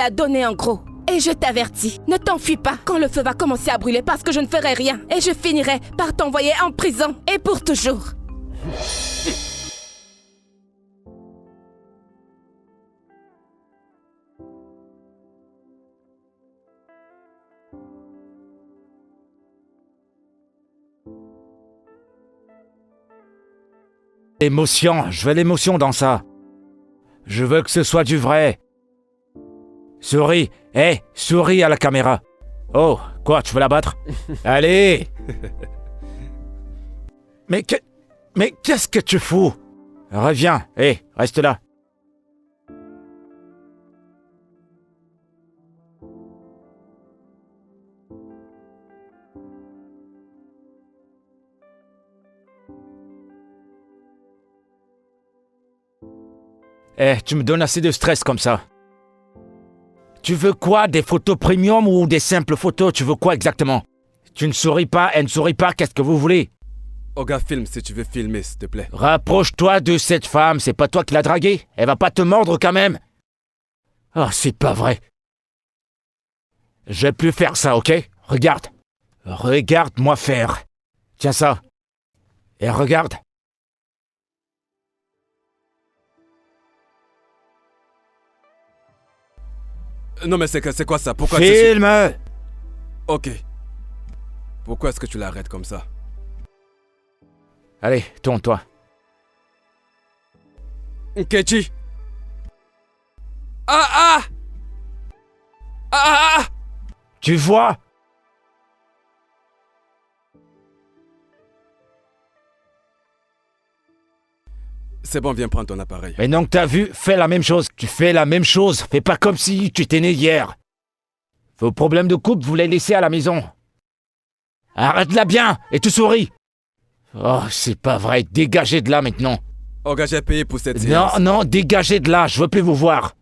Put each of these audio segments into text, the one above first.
t'a donné en gros. Et je t'avertis, ne t'enfuis pas quand le feu va commencer à brûler parce que je ne ferai rien. Et je finirai par t'envoyer en prison. Et pour toujours. L'émotion, je veux l'émotion dans ça. Je veux que ce soit du vrai. Souris, souris à la caméra. Oh, quoi, tu veux la battre? Allez! Mais qu'est-ce que tu fous? Reviens, reste là. Tu me donnes assez de stress comme ça. Tu veux quoi? Des photos premium ou des simples photos? Tu veux quoi exactement? Tu ne souris pas, elle ne sourit pas, qu'est-ce que vous voulez? Olga, filme si tu veux filmer, s'il te plaît. Rapproche-toi de cette femme, c'est pas toi qui l'as draguée. Elle va pas te mordre quand même. Oh, c'est pas vrai. Je vais plus faire ça, ok? Regarde. Regarde-moi faire. Tiens ça. Et regarde. Non mais c'est quoi ça? Pourquoi Filme! Ok. Pourquoi est-ce que tu l'arrêtes comme ça? Allez, tourne-toi. Nkechi! Ah! Tu vois? C'est bon, viens prendre ton appareil. Mais non, t'as vu, fais la même chose. Tu fais la même chose. Fais pas comme si tu étais né hier. Vos problèmes de couple, vous les laissez à la maison. Arrête-la bien et tu souris. Oh, c'est pas vrai. Dégagez de là maintenant. Olga, j'ai payé pour cette séance. Non, dégagez de là. Je veux plus vous voir.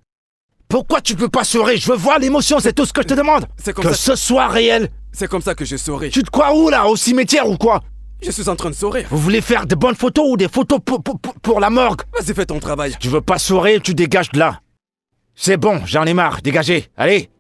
Pourquoi tu peux pas sourire? Je veux voir l'émotion, c'est tout ce que je te demande. C'est comme que ça. ce soit réel. C'est comme ça que je souris. Tu te crois où là? Au cimetière ou quoi? Je suis en train de sourire. Vous voulez faire de bonnes photos ou des photos pour la morgue? Vas-y, fais ton travail. Tu veux pas sourire, tu dégages de là. C'est bon, j'en ai marre, dégagez, allez.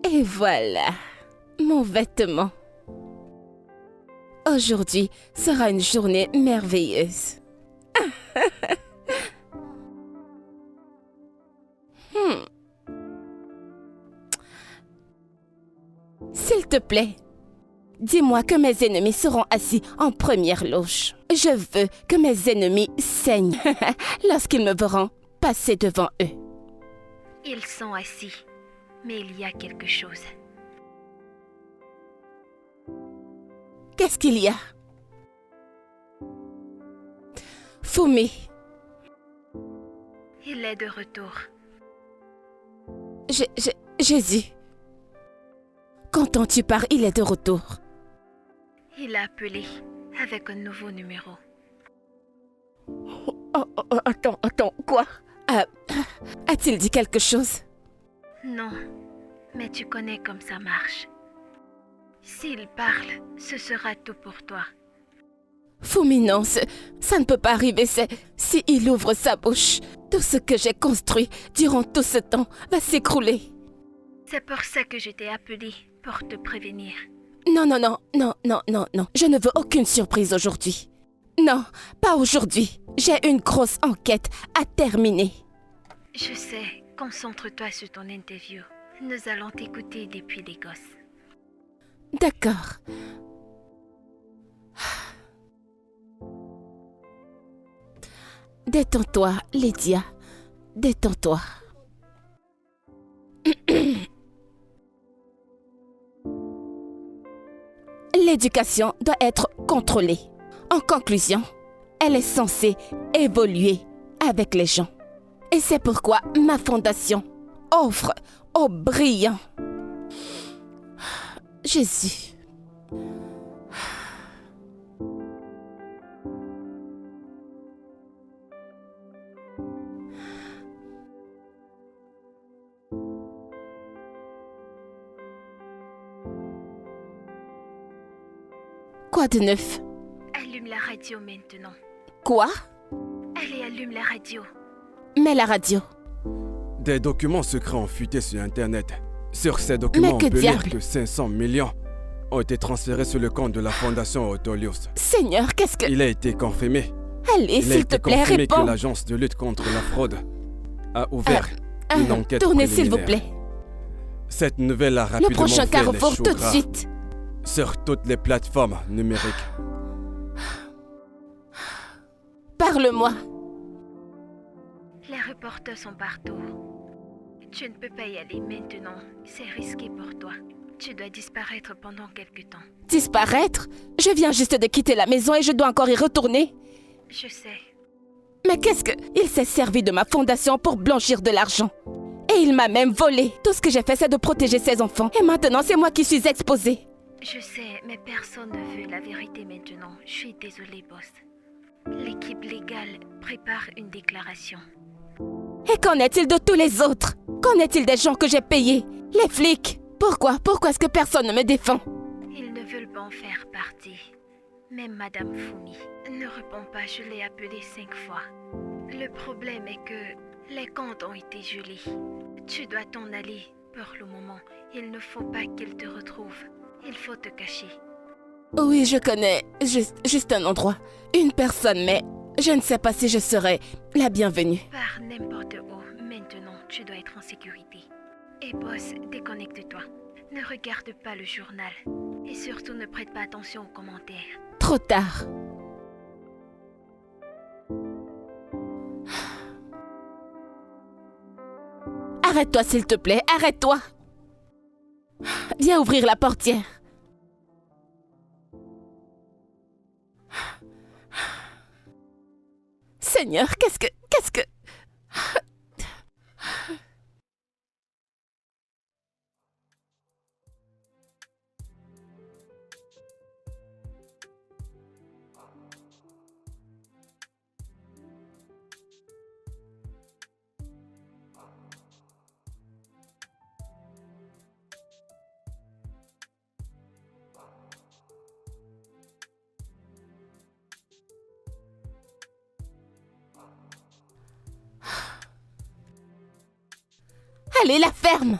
Et voilà, mon vêtement. Aujourd'hui sera une journée merveilleuse. S'il te plaît, dis-moi que mes ennemis seront assis en première loge. Je veux que mes ennemis saignent lorsqu'ils me verront passer devant eux. Ils sont assis, mais il y a quelque chose. Qu'est-ce qu'il y a? Fumi. Il est de retour. Jésus. Qu'entends-tu par il est de retour? Il a appelé avec un nouveau numéro. Attends, quoi? A-t-il dit quelque chose? Non, mais tu connais comme ça marche. S'il parle, ce sera tout pour toi. Fumi, non, ça ne peut pas arriver. Si il ouvre sa bouche, tout ce que j'ai construit durant tout ce temps va s'écrouler. C'est pour ça que je t'ai appelé, pour te prévenir. Non. Je ne veux aucune surprise aujourd'hui. Non, pas aujourd'hui. J'ai une grosse enquête à terminer. Je sais, concentre-toi sur ton interview. Nous allons t'écouter depuis les gosses. D'accord. Détends-toi, Lydia. Détends-toi. L'éducation doit être contrôlée. En conclusion, elle est censée évoluer avec les gens. Et c'est pourquoi ma fondation offre aux brillants. Jésus. Quoi de neuf? Allume la radio maintenant. Quoi? Allez, allume la radio. Mais la radio. Des documents secrets ont fuité sur Internet. Sur ces documents, Mais on que peut lire diable? que 500 millions ont été transférés sur le compte de la fondation Autolius. Seigneur, qu'est-ce que... Il a été confirmé. Allez, Il a s'il te été plaît, confirmé que réponds. l'agence de lutte contre la fraude a ouvert une enquête Tournez, s'il vous préliminaire. plaît. Cette nouvelle a Le rapidement prochain fait les carrefour, choux tout de gras suite. sur toutes les plateformes numériques. Parle-moi. Les reporters sont partout. Tu ne peux pas y aller maintenant. C'est risqué pour toi. Tu dois disparaître pendant quelque temps. Disparaître? Je viens juste de quitter la maison et je dois encore y retourner. Je sais. Mais qu'est-ce que... Il s'est servi de ma fondation pour blanchir de l'argent. Et il m'a même volé. Tout ce que j'ai fait, c'est de protéger ses enfants. Et maintenant, c'est moi qui suis exposée. Je sais, mais personne ne veut la vérité maintenant. Je suis désolée, boss. L'équipe légale prépare une déclaration. Et qu'en est-il de tous les autres? Qu'en est-il des gens que j'ai payés? Les flics? Pourquoi est-ce que personne ne me défend? Ils ne veulent pas en faire partie. Même Madame Fumi ne répond pas, je l'ai appelée 5 fois. Le problème est que les comptes ont été gelés. Tu dois t'en aller pour le moment. Il ne faut pas qu'ils te retrouvent. Il faut te cacher. Oui, je connais juste un endroit. Une personne, mais je ne sais pas si je serai la bienvenue. Pars n'importe où. Maintenant, tu dois être en sécurité. Et boss, déconnecte-toi. Ne regarde pas le journal. Et surtout, ne prête pas attention aux commentaires. Trop tard. Arrête-toi, s'il te plaît. Arrête-toi. Viens ouvrir la portière. Seigneur, qu'est-ce que... Allez, la ferme.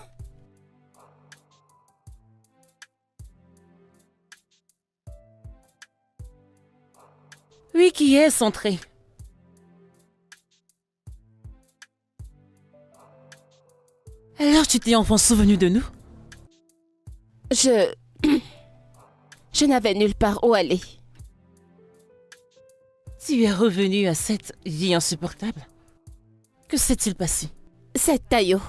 Oui, qui est entré? Alors tu t'es enfin souvenu de nous? Je n'avais nulle part où aller. Tu es revenu à cette vie insupportable? Que s'est-il passé? C'est Tayo.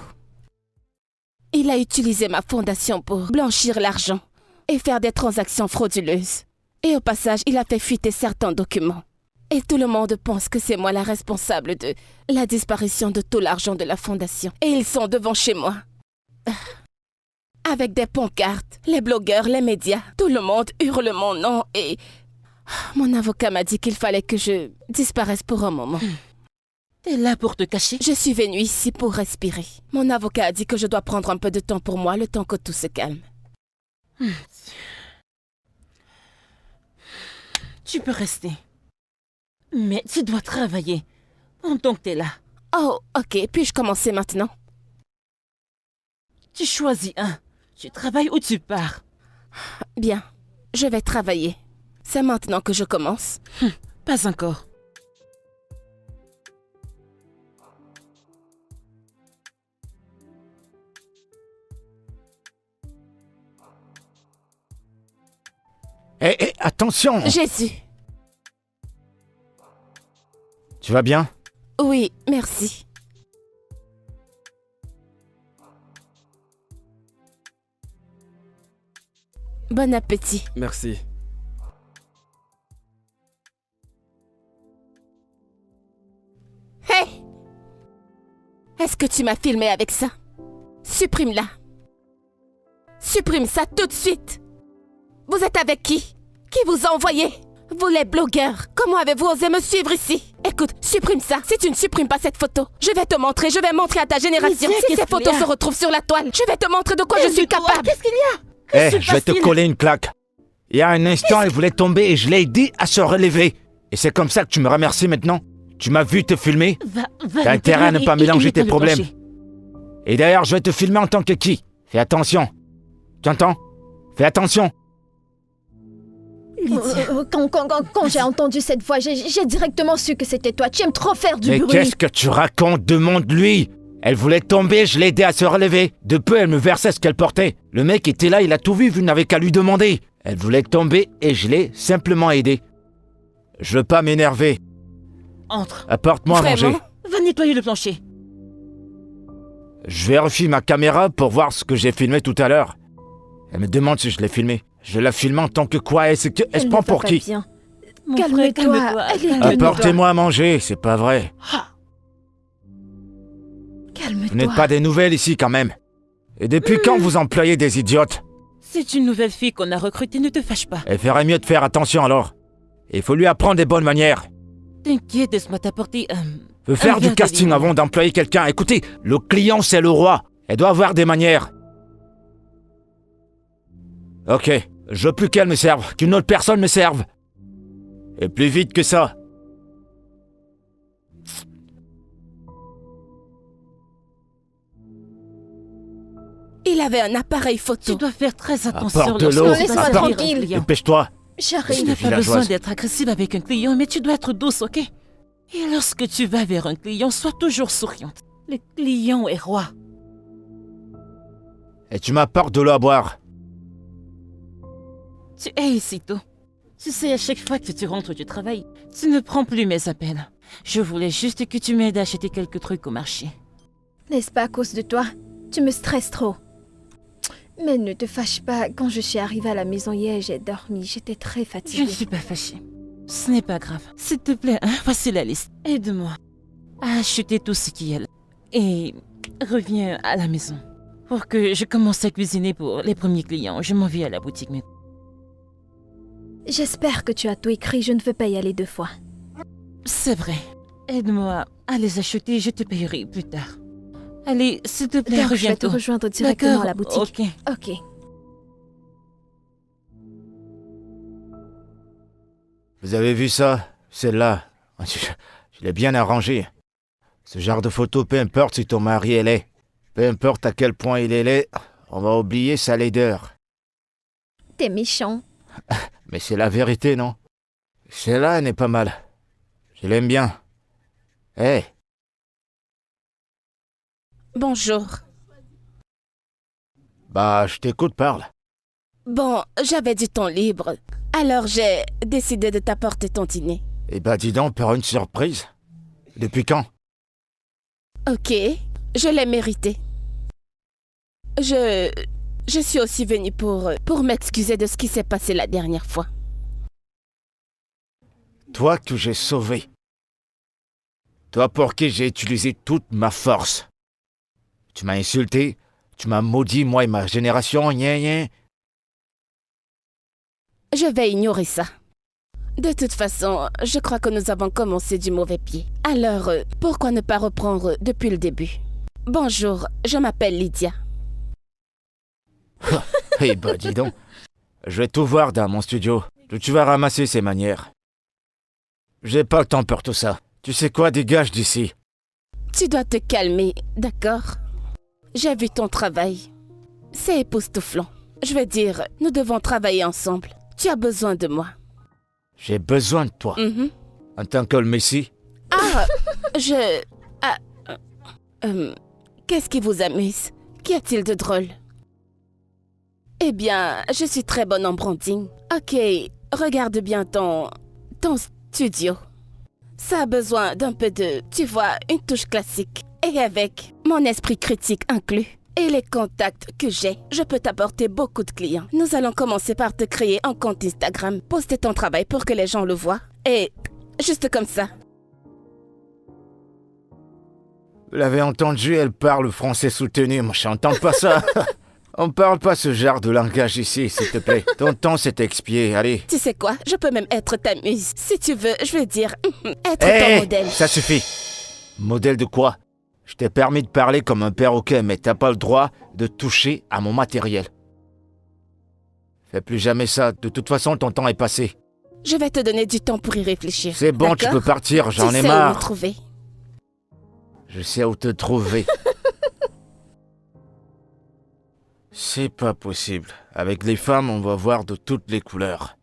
Il a utilisé ma fondation pour blanchir l'argent et faire des transactions frauduleuses. Et au passage, il a fait fuiter certains documents. Et tout le monde pense que c'est moi la responsable de la disparition de tout l'argent de la fondation. Et ils sont devant chez moi. Avec des pancartes, les blogueurs, les médias, tout le monde hurle mon nom et... Mon avocat m'a dit qu'il fallait que je disparaisse pour un moment. T'es là pour te cacher? Je suis venue ici pour respirer. Mon avocat a dit que je dois prendre un peu de temps pour moi, le temps que tout se calme. Tu peux rester. Mais tu dois travailler pendant que t'es là. Oh, ok. Puis-je commencer maintenant? Tu choisis un. Tu travailles ou tu pars. Bien. Je vais travailler. C'est maintenant que je commence. Pas encore. Hé, attention! Jésus. Tu vas bien? Oui, merci. Bon appétit. Merci. Hé! Est-ce que tu m'as filmé avec ça? Supprime-la. Supprime ça tout de suite. Vous êtes avec qui? Qui vous a envoyé? Vous les blogueurs, comment avez-vous osé me suivre ici? Écoute, supprime ça. Si tu ne supprimes pas cette photo, je vais te montrer, je vais montrer à ta génération. Si ces photos se retrouvent sur la toile, je vais te montrer de quoi je suis capable. Qu'est-ce qu'il y a? Je vais te coller une claque. Il y a un instant, elle voulait tomber et je l'ai aidé à se relever. Et c'est comme ça que tu me remercies maintenant? Tu m'as vu te filmer? T'as intérêt à ne pas mélanger tes problèmes. Et d'ailleurs, je vais te filmer en tant que qui? Fais attention. Tu entends? Fais attention. Quand j'ai entendu cette voix, j'ai directement su que c'était toi. Tu aimes trop faire du Mais bruit. qu'est-ce que tu racontes? Demande-lui. Elle voulait tomber, je l'ai aidé à se relever. De peu, elle me versait ce qu'elle portait. Le mec était là, il a tout vu, vous n'avez qu'à lui demander. Elle voulait tomber et je l'ai simplement aidée. Je veux pas m'énerver. Entre. Apporte-moi à manger. Vraiment? Va nettoyer le plancher. Je vérifie ma caméra pour voir ce que j'ai filmé tout à l'heure. Elle me demande si je l'ai filmé. Je la filme en tant que quoi? Elle se Elle prend ne va pour pas qui? bien. Mon Calme-toi, frère, calme-toi. elle est calme-toi. Apportez-moi à manger, c'est pas vrai. Calme-toi. Vous n'êtes pas des nouvelles ici quand même. Et depuis quand vous employez des idiotes? C'est une nouvelle fille qu'on a recrutée, ne te fâche pas. Elle ferait mieux de faire attention alors. Il faut lui apprendre des bonnes manières. T'inquiète, laisse-moi t'apporter Faut faire Un du verre de casting limon. avant d'employer quelqu'un. Écoutez, le client c'est le roi. Elle doit avoir des manières. Ok, je veux plus qu'elle me serve, qu'une autre personne me serve. Et plus vite que ça. Il avait un appareil Tu photo. dois faire très attention Apporte lorsque l'eau, tu vas laisse-moi servir un tranquille. client. Dépêche-toi. Tu J'arrive. n'as pas villageoise. besoin d'être agressive avec un client, mais tu dois être douce, ok? Et lorsque tu vas vers un client, sois toujours souriante. Le client est roi. Et tu m'apportes de l'eau à boire. Tu es ici tôt. Tu sais, à chaque fois que tu rentres du travail, tu ne prends plus mes appels. Je voulais juste que tu m'aides à acheter quelques trucs au marché. N'est-ce pas à cause de toi? Tu me stresses trop. Mais ne te fâche pas. Quand je suis arrivée à la maison hier, j'ai dormi. J'étais très Je fatiguée. ne suis pas fâchée. Ce n'est pas grave. S'il te plaît, voici la liste. Aide-moi à acheter tout ce qui est là. Et reviens à la maison. Pour que je commence à cuisiner pour les premiers clients. Je m'en vais à la boutique maintenant. J'espère que tu as tout écrit. Je ne veux pas y aller 2 fois. C'est vrai. Aide-moi à les acheter, je te payerai plus tard. Allez, s'il te plaît, Donc, je reviens vais te tôt. rejoindre directement D'accord, à la boutique. ok. Ok. Vous avez vu ça? Celle-là. Je l'ai bien arrangée. Ce genre de photo, peu importe si ton mari est laid. Peu importe à quel point il est laid, on va oublier sa laideur. T'es méchant. Mais c'est la vérité, non? Celle-là, elle n'est pas mal. Je l'aime bien. Hé, Bonjour. bah, je t'écoute, parle. Bon, j'avais du temps libre. Alors j'ai décidé de t'apporter ton dîner. Eh bah, dis donc, par une surprise. Depuis quand? Ok, je l'ai mérité. Je suis aussi venue pour m'excuser de ce qui s'est passé la dernière fois. Toi que j'ai sauvé. Toi pour qui j'ai utilisé toute ma force. Tu m'as insulté, tu m'as maudit, moi et ma génération, gna. Je vais ignorer ça. De toute façon, je crois que nous avons commencé du mauvais pied. Alors, pourquoi ne pas reprendre depuis le début? Bonjour, je m'appelle Lydia. Eh bah, dis donc. Je vais tout voir dans mon studio. Tu vas ramasser ces manières. J'ai pas le temps pour tout ça. Tu sais quoi, dégage d'ici. Tu dois te calmer, d'accord? J'ai vu ton travail. C'est époustouflant. Je veux dire, nous devons travailler ensemble. Tu as besoin de moi. J'ai besoin de toi. Mhm. En tant que le Messie. Ah, je... ah, qu'est-ce qui vous amuse? Qu'y a-t-il de drôle? Eh bien, je suis très bonne en branding. Ok, regarde bien ton studio. Ça a besoin d'un peu de, tu vois, une touche classique. Et avec mon esprit critique inclus et les contacts que j'ai, je peux t'apporter beaucoup de clients. Nous allons commencer par te créer un compte Instagram, poster ton travail pour que les gens le voient. Et juste comme ça. Vous l'avez entendu, elle parle français soutenu. Moi, j'entends pas ça. On parle pas ce genre de langage ici, s'il te plaît. Ton temps s'est expié, allez. Tu sais quoi? Je peux même être ta muse. Si tu veux, je veux dire, être Hé, ton modèle. ça suffit. Modèle de quoi? Je t'ai permis de parler comme un perroquet, mais t'as pas le droit de toucher à mon matériel. Fais plus jamais ça. De toute façon, ton temps est passé. Je vais te donner du temps pour y réfléchir. C'est bon, tu d'accord? peux partir, j'en ai Tu sais où me marre. trouver. Je sais où te trouver. C'est pas possible. Avec les femmes, on va voir de toutes les couleurs.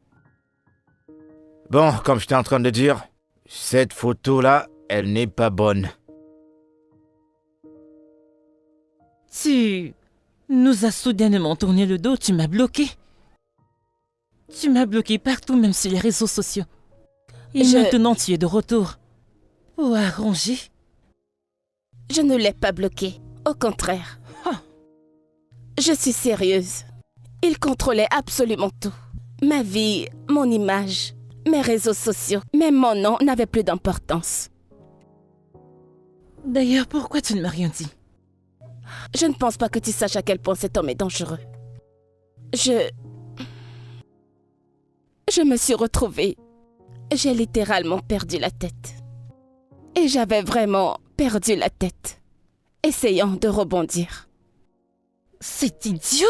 Bon, comme j'étais en train de dire, cette photo-là, elle n'est pas bonne. Tu nous as soudainement tourné le dos, tu m'as bloqué. Tu m'as bloqué partout, même sur les réseaux sociaux. Et maintenant, tu es de retour. Pour arranger. Je ne l'ai pas bloqué. Au contraire. Ah. Je suis sérieuse. Il contrôlait absolument tout. Ma vie, mon image, mes réseaux sociaux. Même mon nom n'avait plus d'importance. D'ailleurs, pourquoi tu ne m'as rien dit? Je ne pense pas que tu saches à quel point cet homme est dangereux. Je me suis retrouvée. J'ai littéralement perdu la tête. Et j'avais vraiment perdu la tête, essayant de rebondir. C'est idiot!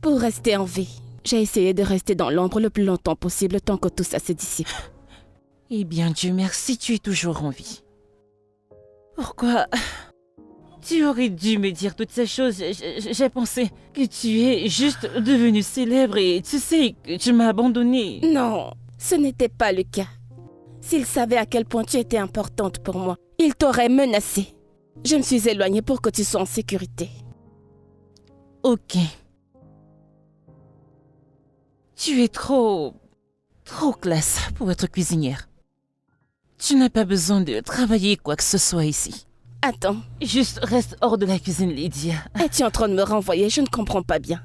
Pour rester en vie, j'ai essayé de rester dans l'ombre le plus longtemps possible tant que tout ça se dissipe. Eh bien, Dieu merci, tu es toujours en vie. Pourquoi? Tu aurais dû me dire toutes ces choses. J'ai pensé que tu es juste devenu célèbre et tu sais que tu m'as abandonné. Non, ce n'était pas le cas. S'il savait à quel point tu étais importante pour moi, il t'aurait menacée. Je me suis éloignée pour que tu sois en sécurité. Ok. Tu es trop classe pour être cuisinière. Tu n'as pas besoin de travailler quoi que ce soit ici. Attends, Juste reste hors de la cuisine, Lydia. es-tu en train de me renvoyer? Je ne comprends pas bien.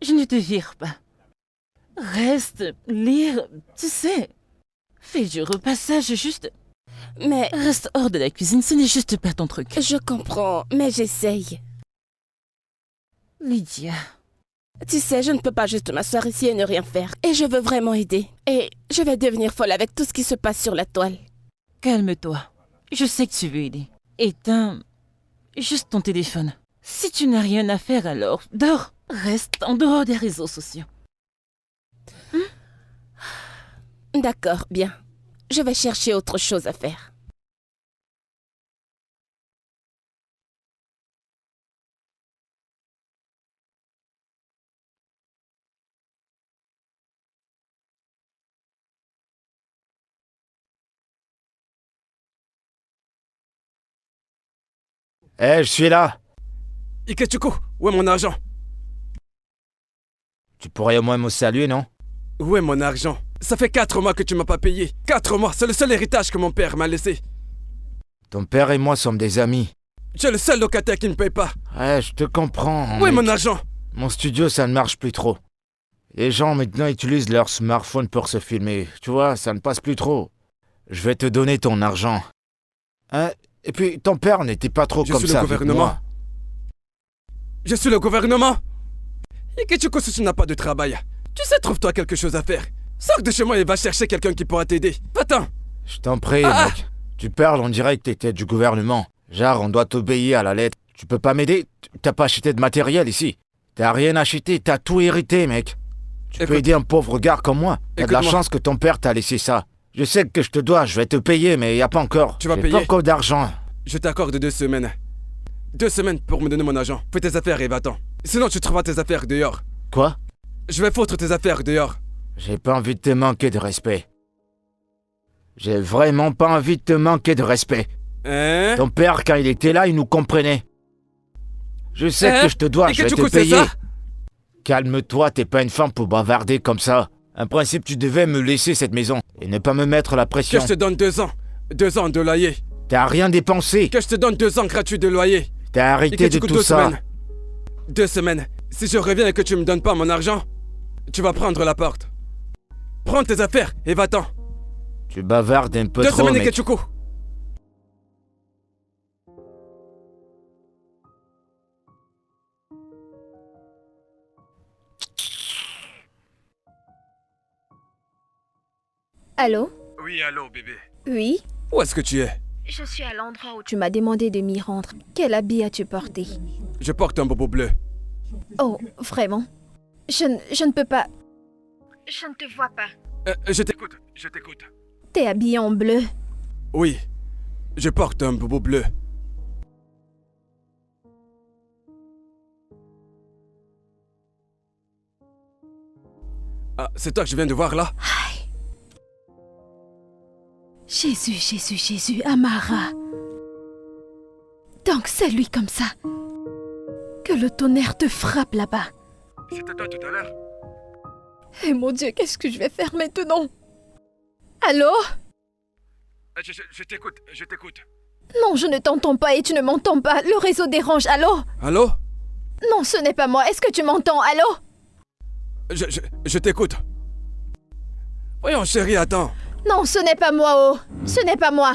Je ne te vire pas. Reste, lire, tu sais. Fais du repassage, juste. Mais Reste hors de la cuisine, ce n'est juste pas ton truc. je comprends, mais j'essaye. Lydia. Tu sais, je ne peux pas juste m'asseoir ici et ne rien faire. Et je veux vraiment aider. Et je vais devenir folle avec tout ce qui se passe sur la toile. Calme-toi. Je sais que tu veux aider. Éteins juste ton téléphone. Si tu n'as rien à faire alors, dors. Reste en dehors des réseaux sociaux. D'accord, bien. Je vais chercher autre chose à faire. Je suis là. Ikechuku, où est mon argent? Tu pourrais au moins me saluer, non? Où est mon argent? Ça fait 4 mois que tu m'as pas payé. 4 mois, c'est le seul héritage que mon père m'a laissé. Ton père et moi sommes des amis. Tu es le seul locataire qui ne paye pas. Ouais, je te comprends. Où est mec. mon argent? Mon studio, ça ne marche plus trop. Les gens maintenant utilisent leur smartphone pour se filmer. Tu vois, ça ne passe plus trop. Je vais te donner ton argent. Hein? Et puis, ton père n'était pas trop Je comme suis le ça avec gouvernement. moi. Je suis le gouvernement. Ikechuku, si tu n'as pas de travail, tu sais, trouve-toi quelque chose à faire. Sors de chez moi et va chercher quelqu'un qui pourra t'aider. Va-t'en. Je t'en prie, Ah! mec. Tu parles, on dirait que t'étais du gouvernement. Genre, on doit t'obéir à la lettre. Tu peux pas m'aider? T'as pas acheté de matériel ici. T'as rien acheté, t'as tout hérité, mec. Tu peux Écoute- aider un pauvre gars comme moi. T'as de la Écoute-moi. chance que ton père t'a laissé ça. Je sais que je te dois, je vais te payer, mais y a pas encore. Tu vas J'ai payer? pas encore d'argent. Je t'accorde 2 semaines. 2 semaines pour me donner mon argent. Fais tes affaires et va-t'en. Sinon, tu trouveras tes affaires dehors. Quoi? Je vais foutre tes affaires dehors. J'ai pas envie de te manquer de respect. J'ai vraiment pas envie de te manquer de respect. Hein? Ton père, quand il était là, il nous comprenait. Je sais Hein? que je te dois, Et je que vais du te coup, c'est payer. ça? Calme-toi, t'es pas une femme pour bavarder comme ça. En principe, tu devais me laisser cette maison et ne pas me mettre la Que pression. je te donne 2 ans. 2 ans de loyer. T'as rien dépensé. Que je te donne 2 ans gratuits de loyer. T'as Et arrêté que de du coup, tout 2 ça. semaines. 2 semaines. Si je reviens et que tu me donnes pas mon argent, tu vas prendre la porte. Prends tes affaires et va-t'en. Tu bavardes un peu 2 trop, semaines, mec. Ikechuku. Allô? Oui, allô, bébé. Oui? Où est-ce que tu es? Je suis à l'endroit où Tu m'as demandé de m'y rendre. Quel habit as-tu porté? Je porte un bobo bleu. Oh, vraiment? Je ne peux pas... je ne te vois pas. Je t'écoute, je t'écoute. T'es habillé en bleu. Oui, je porte un bobo bleu. Ah, c'est toi que je viens de voir là? Jésus, Jésus, Jésus, Amara. Donc c'est lui comme ça. Que le tonnerre te frappe là-bas. C'était toi tout à l'heure? Eh mon Dieu, qu'est-ce que je vais faire maintenant? Allô? Je t'écoute, je t'écoute. Non, je ne t'entends pas et tu ne m'entends pas. Le réseau dérange. Allô? Allô? Non, ce n'est pas moi. Est-ce que tu m'entends? Allô? Je t'écoute. Voyons, chérie, attends. Non, ce n'est pas moi, oh. Ce n'est pas moi.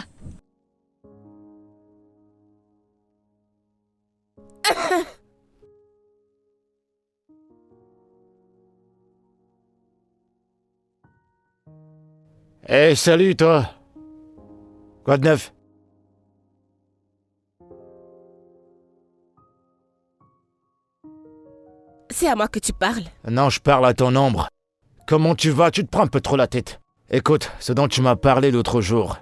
Hé, salut toi. Quoi de neuf? C'est à moi que tu parles. Non, je parle à ton ombre. Comment tu vas? Tu te prends un peu trop la tête. Écoute, ce dont tu m'as parlé l'autre jour,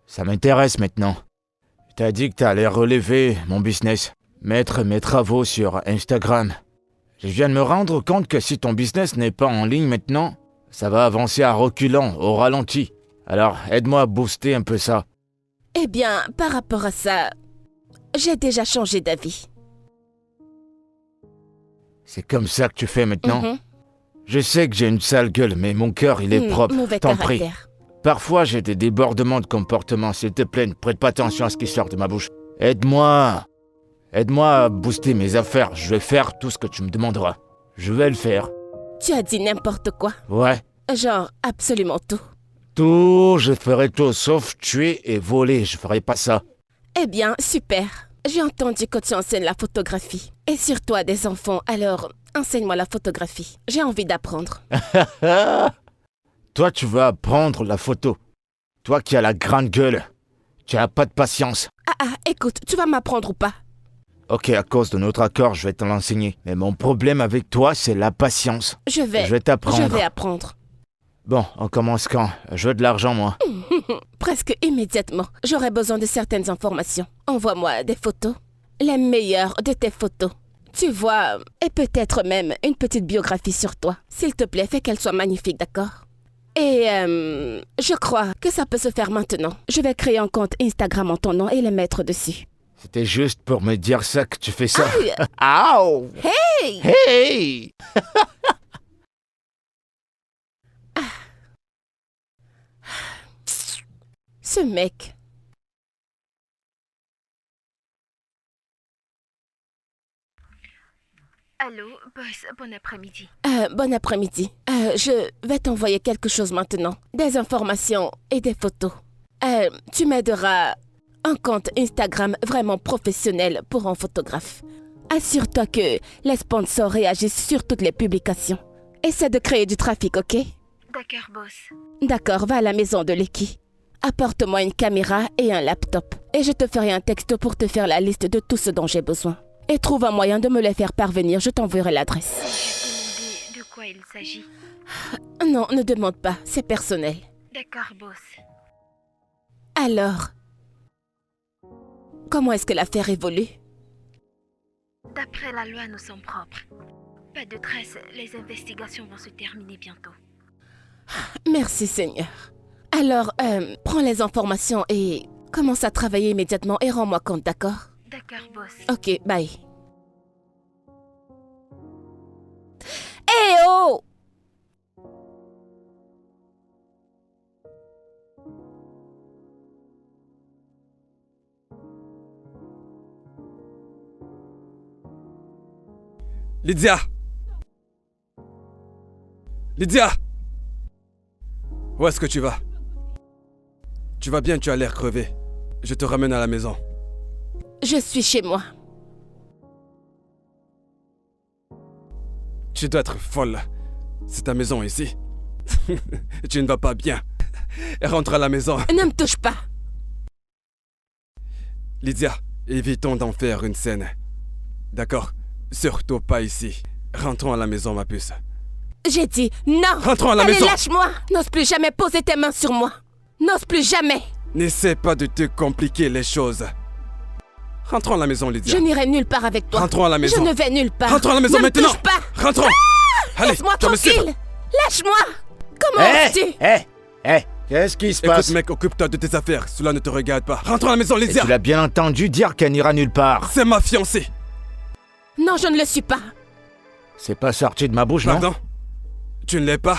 ça m'intéresse maintenant. T'as dit que t'allais relever mon business, mettre mes travaux sur Instagram. Je viens de me rendre compte que si ton business n'est pas en ligne maintenant, ça va avancer à reculons, au ralenti. Alors, aide-moi à booster un peu ça. Eh bien, par rapport à ça, j'ai déjà changé d'avis. C'est comme ça que tu fais maintenant? Mhm. Je sais que j'ai une sale gueule, mais mon cœur, il est propre. Mauvais T'en prie. caractère. Parfois, j'ai des débordements de comportement. S'il te plaît, ne prête pas attention à ce qui sort de ma bouche. Aide-moi. Aide-moi à booster mes affaires. Je vais faire tout ce que tu me demanderas. Je vais le faire. Tu as dit n'importe quoi. Ouais. Genre, absolument tout. Tout, je ferai tout, sauf tuer et voler. Je ferai pas ça. Eh bien, super. J'ai entendu que tu enseignes la photographie. Et surtout à des enfants, alors enseigne-moi la photographie. J'ai envie d'apprendre. Toi, tu vas apprendre la photo. Toi qui as la grande gueule. Tu as pas de patience. Écoute, tu vas m'apprendre ou pas? Ok, à cause de notre accord, je vais te l'enseigner. Mais mon problème avec toi, c'est la patience. Je vais t'apprendre. Je vais apprendre. Bon, on commence quand? Je veux de l'argent, moi. Presque immédiatement. J'aurai besoin de certaines informations. Envoie-moi des photos. Les meilleures de tes photos. Tu vois, et peut-être même une petite biographie sur toi. S'il te plaît, fais qu'elle soit magnifique, d'accord? Et je crois que ça peut se faire maintenant. Je vais créer un compte Instagram en ton nom et le mettre dessus. C'était juste pour me dire ça que tu fais ça. Aïe! Ow! Hey! Hey! Ce mec. Allô, boss, bon après-midi. Bon après-midi. Je vais t'envoyer quelque chose maintenant. Des informations et des photos. Tu m'aideras un compte Instagram vraiment professionnel pour un photographe. Assure-toi que les sponsors réagissent sur toutes les publications. Essaie de créer du trafic, ok? D'accord, boss. D'accord, va à la maison de Leki. Apporte-moi une caméra et un laptop. Et je te ferai un texto pour te faire la liste de tout ce dont j'ai besoin. Et trouve un moyen de me les faire parvenir, je t'enverrai l'adresse. Je demandais de quoi il s'agit. Non, ne demande pas, c'est personnel. D'accord, boss. Alors, comment est-ce que l'affaire évolue? D'après la loi, nous sommes propres. Pas de traces, les investigations vont se terminer bientôt. Merci Seigneur. Alors, prends les informations et commence à travailler immédiatement et rends-moi compte, d'accord? D'accord, boss. Ok, bye. Eh oh! Lydia! Lydia! Où est-ce que tu vas? Tu vas bien, tu as l'air crevé. Je te ramène à la maison. Je suis chez moi. Tu dois être folle. C'est ta maison ici. Tu ne vas pas bien. Rentre à la maison. Ne me touche pas. Lydia, évitons d'en faire une scène. D'accord? Surtout pas ici. Rentrons à la maison, ma puce. J'ai dit non. Rentrons à la Allez, maison. lâche-moi. N'ose plus jamais poser tes mains sur moi. N'ose plus jamais. N'essaie pas de te compliquer les choses. Rentrons à la maison, Lydia. Je n'irai nulle part avec toi. Rentrons à la maison. Je ne vais nulle part. Rentrons à la maison ne maintenant. Me touche pas. Rentrons. Allez, Laisse-moi tu vas me suivre. tranquille. Lâche-moi. Comment oses-tu? Qu'est-ce qui se passe? Écoute, mec, occupe-toi de tes affaires. Cela ne te regarde pas. Rentrons à la maison, Et Lydia. tu l'as bien entendu dire qu'elle n'ira nulle part. C'est ma fiancée. Non, je ne le suis pas. C'est pas sorti de ma bouche, non? Pardon? Tu ne l'es pas?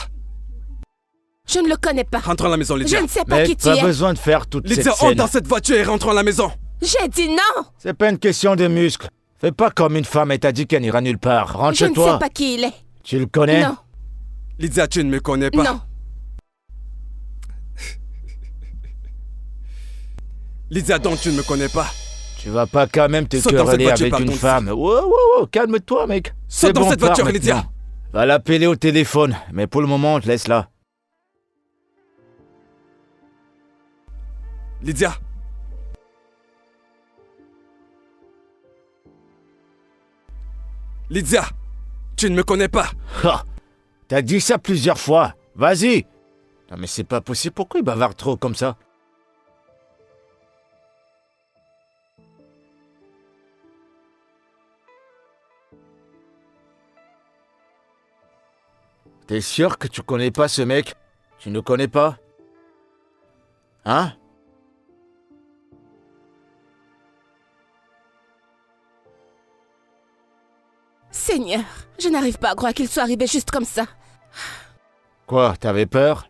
Je ne le connais pas. Rentrons à la maison, Je Lydia. ne sais pas Mec, qui tu pas es. besoin de faire toute Lydia, cette entre scène. dans cette voiture et rentrons à la maison. J'ai dit non. C'est pas une question de muscles. Fais pas comme une femme et t'as dit qu'elle n'ira nulle part. Rentre Je chez ne toi. sais pas qui il est. Tu le connais? Non, Lydia, tu ne me connais pas. non. Lydia, donc tu ne me connais pas. Tu vas pas quand même te Saute dans cette quereller voiture, avec pardon, une ici. femme. Wow, calme-toi, mec. Saute C'est dans bon, cette pars voiture, maintenant. Lydia. Va l'appeler au téléphone, mais pour le moment, je laisse là. Lydia. Lydia, tu ne me connais pas. Ha! T'as dit ça plusieurs fois. Vas-y. Non mais c'est pas possible. Pourquoi il bavarde trop comme ça? T'es sûr que tu connais pas ce mec? Tu ne connais pas? Hein? Seigneur, je n'arrive pas à croire qu'il soit arrivé juste comme ça. Quoi, t'avais peur?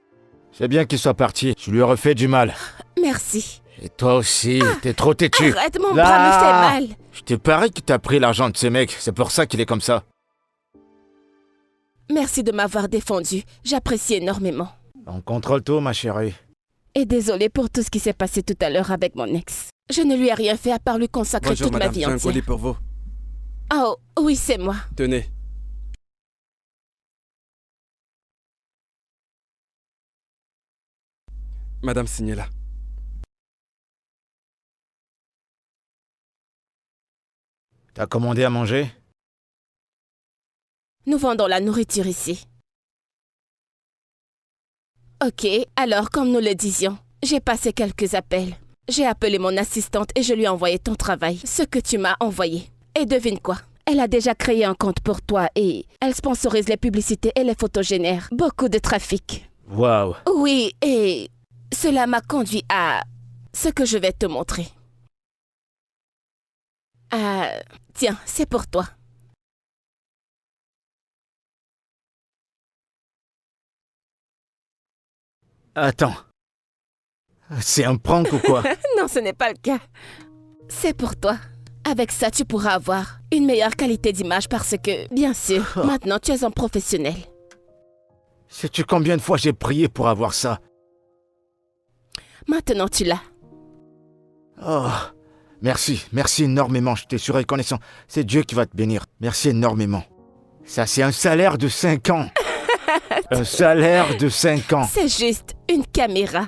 C'est bien qu'il soit parti. Tu lui aurais fait du mal. Merci. Et toi aussi, t'es trop têtu. Arrête, mon Là. bras me fait mal. Je t'ai parie que t'as pris l'argent de ces mecs. C'est pour ça qu'il est comme ça. Merci de m'avoir défendu. J'apprécie énormément. On contrôle tout, ma chérie. Et désolé pour tout ce qui s'est passé tout à l'heure avec mon ex. Je ne lui ai rien fait à part lui consacrer Bonjour, toute ma madame, vie j'ai un entière. colis pour vous. Oh, oui, c'est moi. Tenez. Madame, signez-la. T'as commandé à manger? Nous vendons la nourriture ici. Ok, alors comme nous le disions, j'ai passé quelques appels. J'ai appelé mon assistante et je lui ai envoyé ton travail, ce que tu m'as envoyé. Et devine quoi? Elle a déjà créé un compte pour toi et elle sponsorise les publicités et les photos génèrent beaucoup de trafic. Waouh. Oui, et cela m'a conduit à ce que je vais te montrer. Tiens, c'est pour toi. Attends. C'est un prank ou quoi? Non, ce n'est pas le cas. C'est pour toi. Avec ça, tu pourras avoir une meilleure qualité d'image parce que, bien sûr, maintenant tu es un professionnel. Sais-tu combien de fois j'ai prié pour avoir ça? Maintenant, tu l'as. Oh, merci énormément, je t'ai suis reconnaissant. C'est Dieu qui va te bénir. Merci énormément. Ça, c'est un salaire de 5 ans. Un salaire de 5 ans. C'est juste une caméra.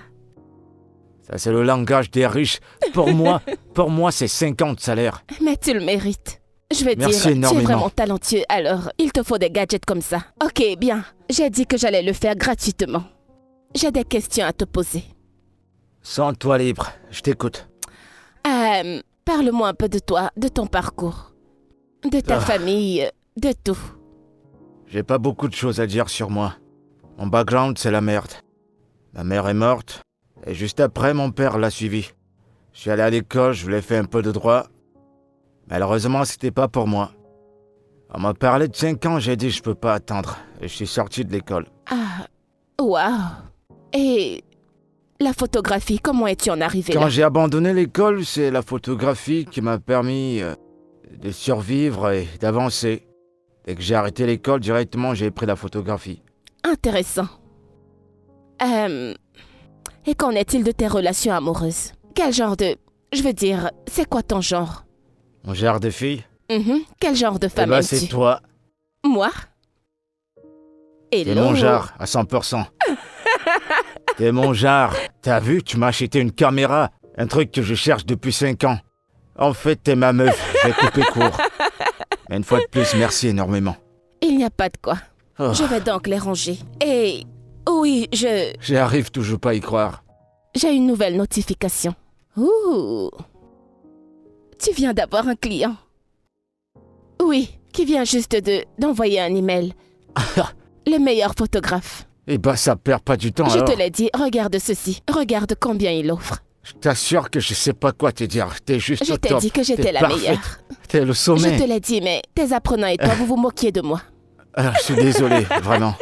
Ça, c'est le langage des riches. Pour moi, c'est 5 ans de salaire. Mais tu le mérites. Je veux Merci dire, tu es énormément. vraiment talentueux, alors il te faut des gadgets comme ça. Ok, bien. J'ai dit que j'allais le faire gratuitement. J'ai des questions à te poser. Sens-toi libre, je t'écoute. Parle-moi un peu de toi, de ton parcours, de ta famille, de tout. J'ai pas beaucoup de choses à dire sur moi. Mon background, c'est la merde. Ma mère est morte, et juste après, mon père l'a suivi. Je suis allé à l'école, je voulais faire un peu de droit. Malheureusement, c'était pas pour moi. On m'a parlé de 5 ans, j'ai dit je peux pas attendre, et je suis sorti de l'école. Ah, waouh. Et la photographie, comment es-tu en arrivé Quand là? j'ai abandonné l'école, c'est la photographie qui m'a permis de survivre et d'avancer. Dès que j'ai arrêté l'école, directement, j'ai pris la photographie. Intéressant. Et qu'en est-il de tes relations amoureuses? Quel genre de... Je veux dire, c'est quoi ton genre? Mon genre de fille? Quel genre de Eh femme ben, c'est aimes-tu? toi. Moi? T'es Hello. mon genre, à 100%. T'es mon genre. T'as vu, tu m'as acheté une caméra. Un truc que je cherche depuis 5 ans. En fait, t'es ma meuf, j'ai coupé court. Mais une fois de plus, merci énormément. Il n'y a pas de quoi. Oh, Je vais donc les ranger. Et oui, j'arrive toujours pas à y croire. j'ai une nouvelle notification. Ouh. Tu viens d'avoir un client. Oui, qui vient juste d'envoyer un email. Le meilleur photographe. Eh ben, ça perd pas du temps Je alors. te l'ai dit, regarde ceci. Regarde combien il offre. Je t'assure que je sais pas quoi te dire. T'es juste Je au t'ai top. dit que j'étais T'es la parfaite. meilleure. T'es le Je sommet. te l'ai dit, mais tes apprenants et toi, vous vous moquiez de moi. Ah, je suis désolé, vraiment.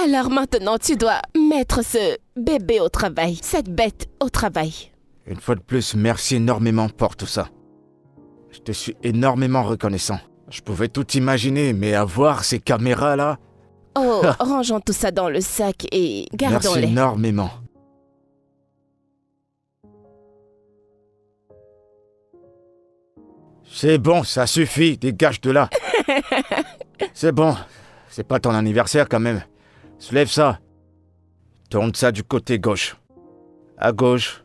Alors maintenant, tu dois mettre ce bébé au travail, cette bête au travail. Une fois de plus, merci énormément pour tout ça. Je te suis énormément reconnaissant. Je pouvais tout imaginer, mais avoir ces caméras-là... Oh, rangeons tout ça dans le sac et Merci gardons-les. énormément. C'est bon, ça suffit, dégage de là. C'est bon, c'est pas ton anniversaire quand même. Soulève ça. Tourne ça du côté gauche. À gauche.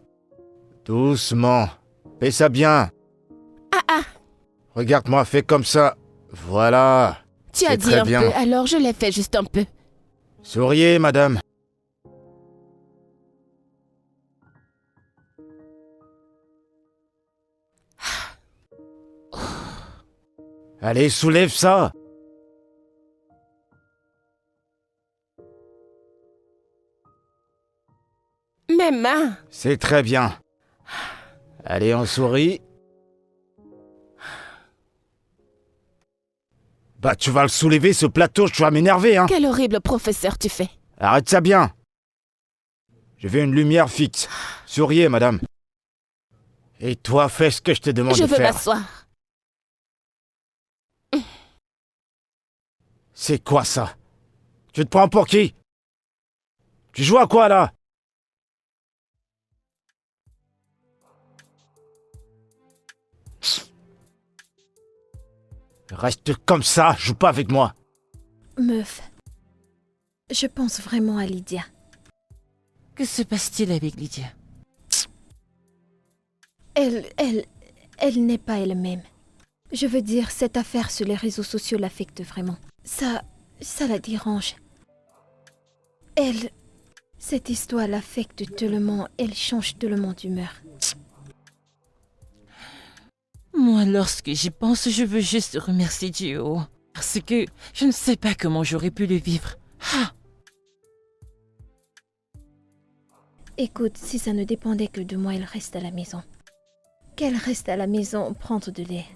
Doucement. Fais ça bien. Ah. Regarde-moi, fais comme ça. Voilà. Tu as C'est dit très un bien. peu, alors je l'ai fait juste un peu. Souriez, madame. Allez, soulève ça. Mes mains. C'est très bien. Allez, on sourit. Bah, tu vas le soulever, ce plateau, tu vas m'énerver, hein. Quel horrible professeur tu fais. Arrête ça bien. Je veux une lumière fixe. Souriez, madame. Et toi, fais ce que je te demande Je de veux faire. m'asseoir. C'est quoi ça? Tu te prends pour qui? Tu joues à quoi, là? Reste comme ça, joue pas avec moi. Meuf, je pense vraiment à Lydia. Que se passe-t-il avec Lydia? Elle n'est pas elle-même. Je veux dire, cette affaire sur les réseaux sociaux l'affecte vraiment. Ça la dérange. Cette histoire l'affecte tellement, elle change tellement d'humeur. Moi, lorsque j'y pense, je veux juste remercier Dieu. Parce que je ne sais pas comment j'aurais pu le vivre. Ah, Écoute, si ça ne dépendait que de moi, elle reste à la maison. Qu'elle reste à la maison, prendre de lait.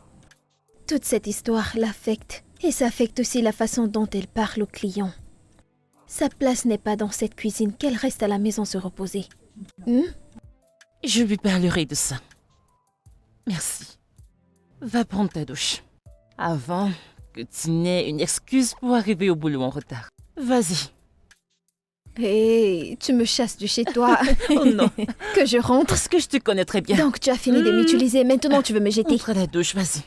Toute cette histoire l'affecte. Et ça affecte aussi la façon dont elle parle aux clients. Sa place n'est pas dans cette cuisine, qu'elle reste à la maison se reposer. je lui parlerai de ça. Merci. Va prendre ta douche. Avant que tu n'aies une excuse pour arriver au boulot en retard. Vas-y. Hé, tu me chasses de chez toi. Oh non. Que je rentre. Parce que je te connais très bien. Donc tu as fini de m'utiliser, maintenant tu veux me jeter. Entre à la douche, vas-y.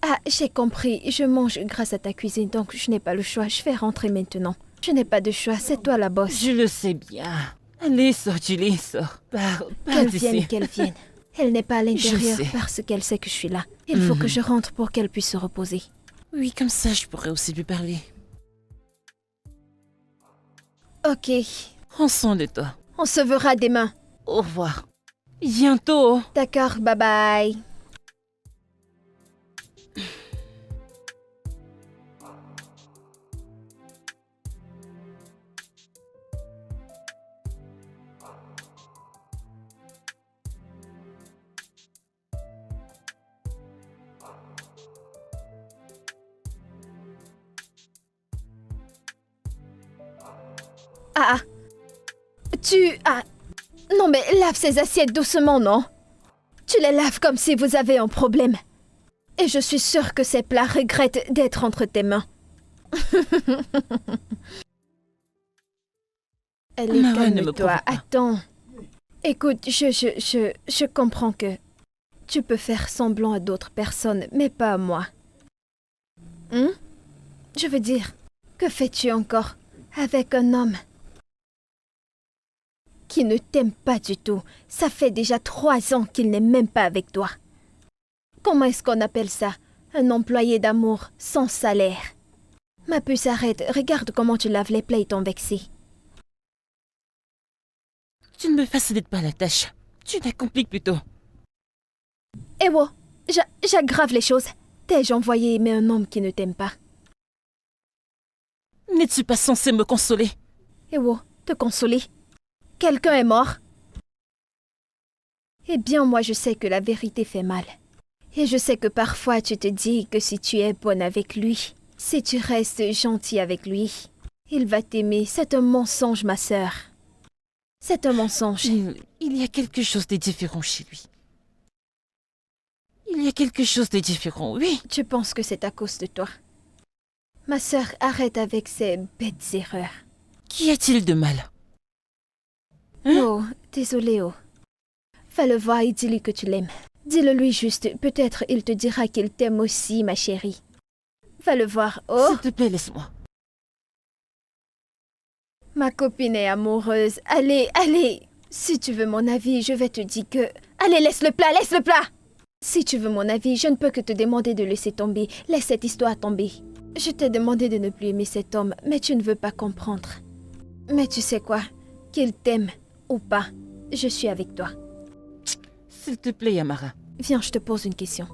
Ah, j'ai compris, je mange grâce à ta cuisine, donc je n'ai pas le choix, je vais rentrer maintenant. Je n'ai pas de choix, c'est toi la boss. Je le sais bien. Allez, sors, Julie, sors. Pars Qu'elle d'ici. vienne, qu'elle vienne. Elle n'est pas à l'intérieur sais. parce qu'elle sait que je suis là. Il faut que je rentre pour qu'elle puisse se reposer. Oui, comme ça, je pourrais aussi lui parler. Ok, Prends soin de toi. on se verra demain. Au revoir. Bientôt. D'accord, bye bye. Ah, non mais lave ces assiettes doucement, non? Tu les laves comme si vous avez un problème. Et je suis sûre que ces plats regrettent d'être entre tes mains. Allez, Maman, ne me calme-toi. provoque pas. Attends. Écoute, je comprends que tu peux faire semblant à d'autres personnes, mais pas à moi. Je veux dire, que fais-tu encore avec un homme qui ne t'aime pas du tout? Ça fait déjà 3 ans qu'il n'est même pas avec toi. Comment est-ce qu'on appelle ça? Un employé d'amour sans salaire. Ma puce, arrête. Regarde comment tu laves les plats et ton vexé. Tu ne me facilites pas la tâche. Tu la compliques plutôt. Ewo, j'aggrave les choses. T'ai-je envoyé aimer un homme qui ne t'aime pas? N'es-tu pas censé me consoler? Ewo, te consoler? Quelqu'un est mort? Eh bien, moi, je sais que la vérité fait mal. Et je sais que parfois, tu te dis que si tu es bonne avec lui, si tu restes gentil avec lui, il va t'aimer. C'est un mensonge, ma sœur. C'est un mensonge. Il y a quelque chose de différent chez lui. Il y a quelque chose de différent, oui. Tu penses que c'est à cause de toi? Ma sœur, arrête avec ces bêtes erreurs. Qu'y a-t-il de mal? Oh, désolé, oh. Va le voir et dis-lui que tu l'aimes. Dis-le lui juste, peut-être il te dira qu'il t'aime aussi, ma chérie. Va le voir, oh. S'il te plaît, laisse-moi. Ma copine est amoureuse. Allez, allez. Si tu veux mon avis, je vais te dire que... Allez, laisse le plat, laisse le plat. Si tu veux mon avis, je ne peux que te demander de laisser tomber. Laisse cette histoire tomber. Je t'ai demandé de ne plus aimer cet homme, mais tu ne veux pas comprendre. Mais tu sais quoi? Qu'il t'aime ou pas, je suis avec toi. S'il te plaît, Amara. Viens, je te pose une question.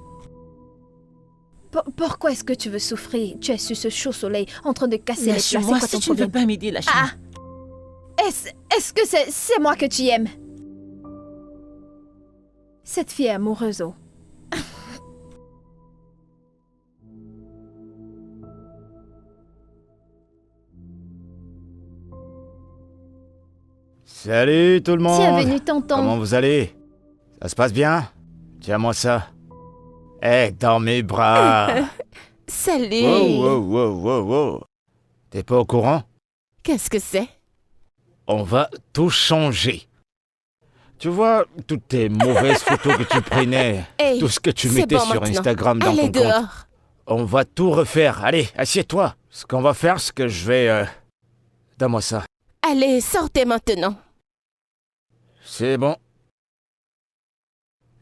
Pourquoi est-ce que tu veux souffrir? Tu es sur ce chaud soleil, en train de casser les plats. C'est Lâche-moi, quoi si ton tu ne veux problème? pas m'aider, lâche-moi. Ah! Est-ce que c'est moi que tu aimes? Cette fille est amoureuse, oh. Salut tout le monde. Bienvenue, tonton. Comment vous allez? Ça se passe bien? Tiens-moi ça. Eh, dans mes bras. Salut. Wow. T'es pas au courant? Qu'est-ce que c'est? On va tout changer. Tu vois, toutes tes mauvaises photos que tu prenais, Hey, tout ce que tu c'est mettais bon sur maintenant. Instagram dans Allez ton compte, dehors. on va tout refaire. Allez, assieds-toi. Ce qu'on va faire, c'est que je vais... Donne-moi ça. Allez, sortez maintenant. C'est bon.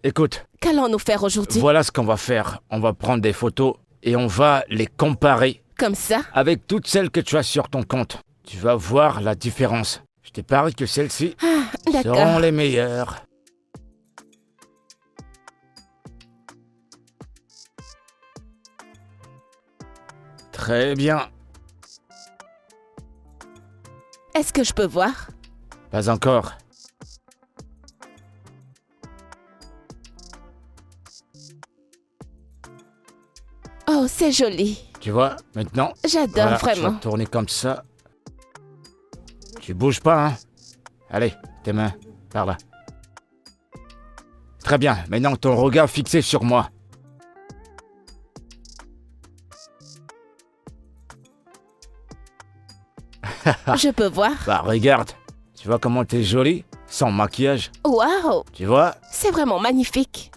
Écoute, Qu'allons-nous faire aujourd'hui? voilà ce qu'on va faire. On va prendre des photos et on va les comparer Comme ça? avec toutes celles que tu as sur ton compte. Tu vas voir la différence. Je te parie que celles-ci seront D'accord. les meilleures. Très bien. Est-ce que je peux voir? Pas encore. Oh, c'est joli. Tu vois, maintenant, J'adore voilà, je vraiment. vais tourner comme ça. Tu bouges pas, hein? Allez, tes mains, par là. Très bien, maintenant ton regard fixé sur moi. Je peux voir? Bah regarde, tu vois comment t'es jolie, sans maquillage, Waouh! tu vois? C'est vraiment magnifique.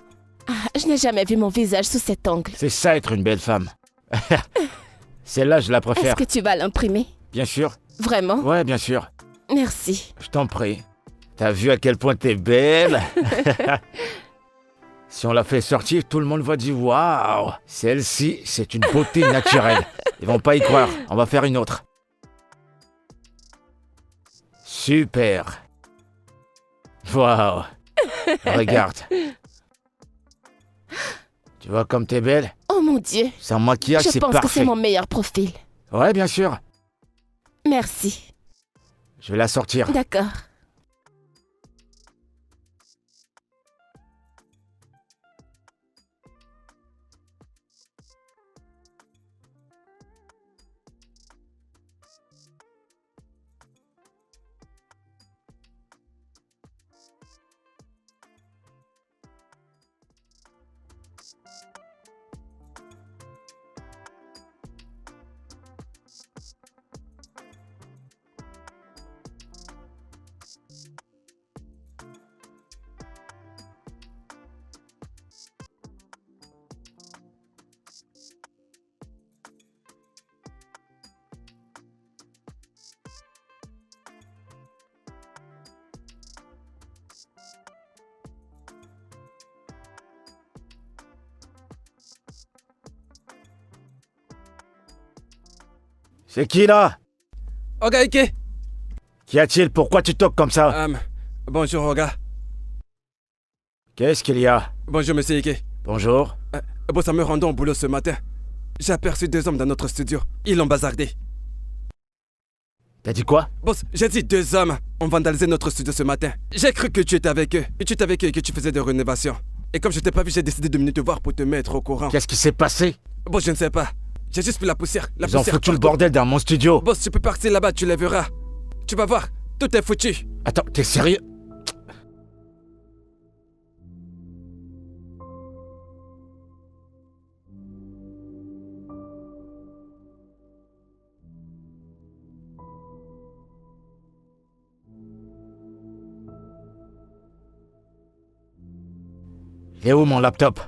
Ah, je n'ai jamais vu mon visage sous cet angle. C'est ça être une belle femme. Celle-là, je la Est-ce préfère. que tu vas l'imprimer? Bien sûr. Vraiment? Ouais, bien sûr. Merci. Je t'en prie. T'as vu à quel point t'es belle? Si on la fait sortir, tout le monde va dire waouh, celle-ci, c'est une beauté naturelle. Ils vont pas y croire. On va faire une autre. Super. Waouh. Regarde. Tu vois comme t'es belle? Oh mon Dieu. Sans maquillage, Je c'est pense que c'est parfait. mon meilleur profil. Ouais, bien sûr. Merci. Je vais la sortir. D'accord. C'est qui là? Oga Ike. Qu'y a-t-il? Pourquoi tu toques comme ça? Bonjour Oga. Qu'est-ce qu'il y a? Bonjour monsieur Ike. Bonjour. Boss, en me rendant au boulot ce matin, j'ai aperçu 2 hommes dans notre studio. Ils l'ont bazardé. T'as dit quoi? Boss, j'ai dit 2 hommes ont vandalisé notre studio ce matin. J'ai cru que tu étais avec eux. Et tu étais avec eux et que tu faisais des rénovations. Et comme je t'ai pas vu, j'ai décidé de venir te voir pour te mettre au courant. Qu'est-ce qui s'est passé? Boss, je ne sais pas. J'ai juste vu la poussière. Ils ont foutu le bordel dans mon studio. Boss, tu peux partir là-bas, tu les verras. Tu vas voir, tout est foutu. Attends, t'es sérieux? Il est où mon laptop?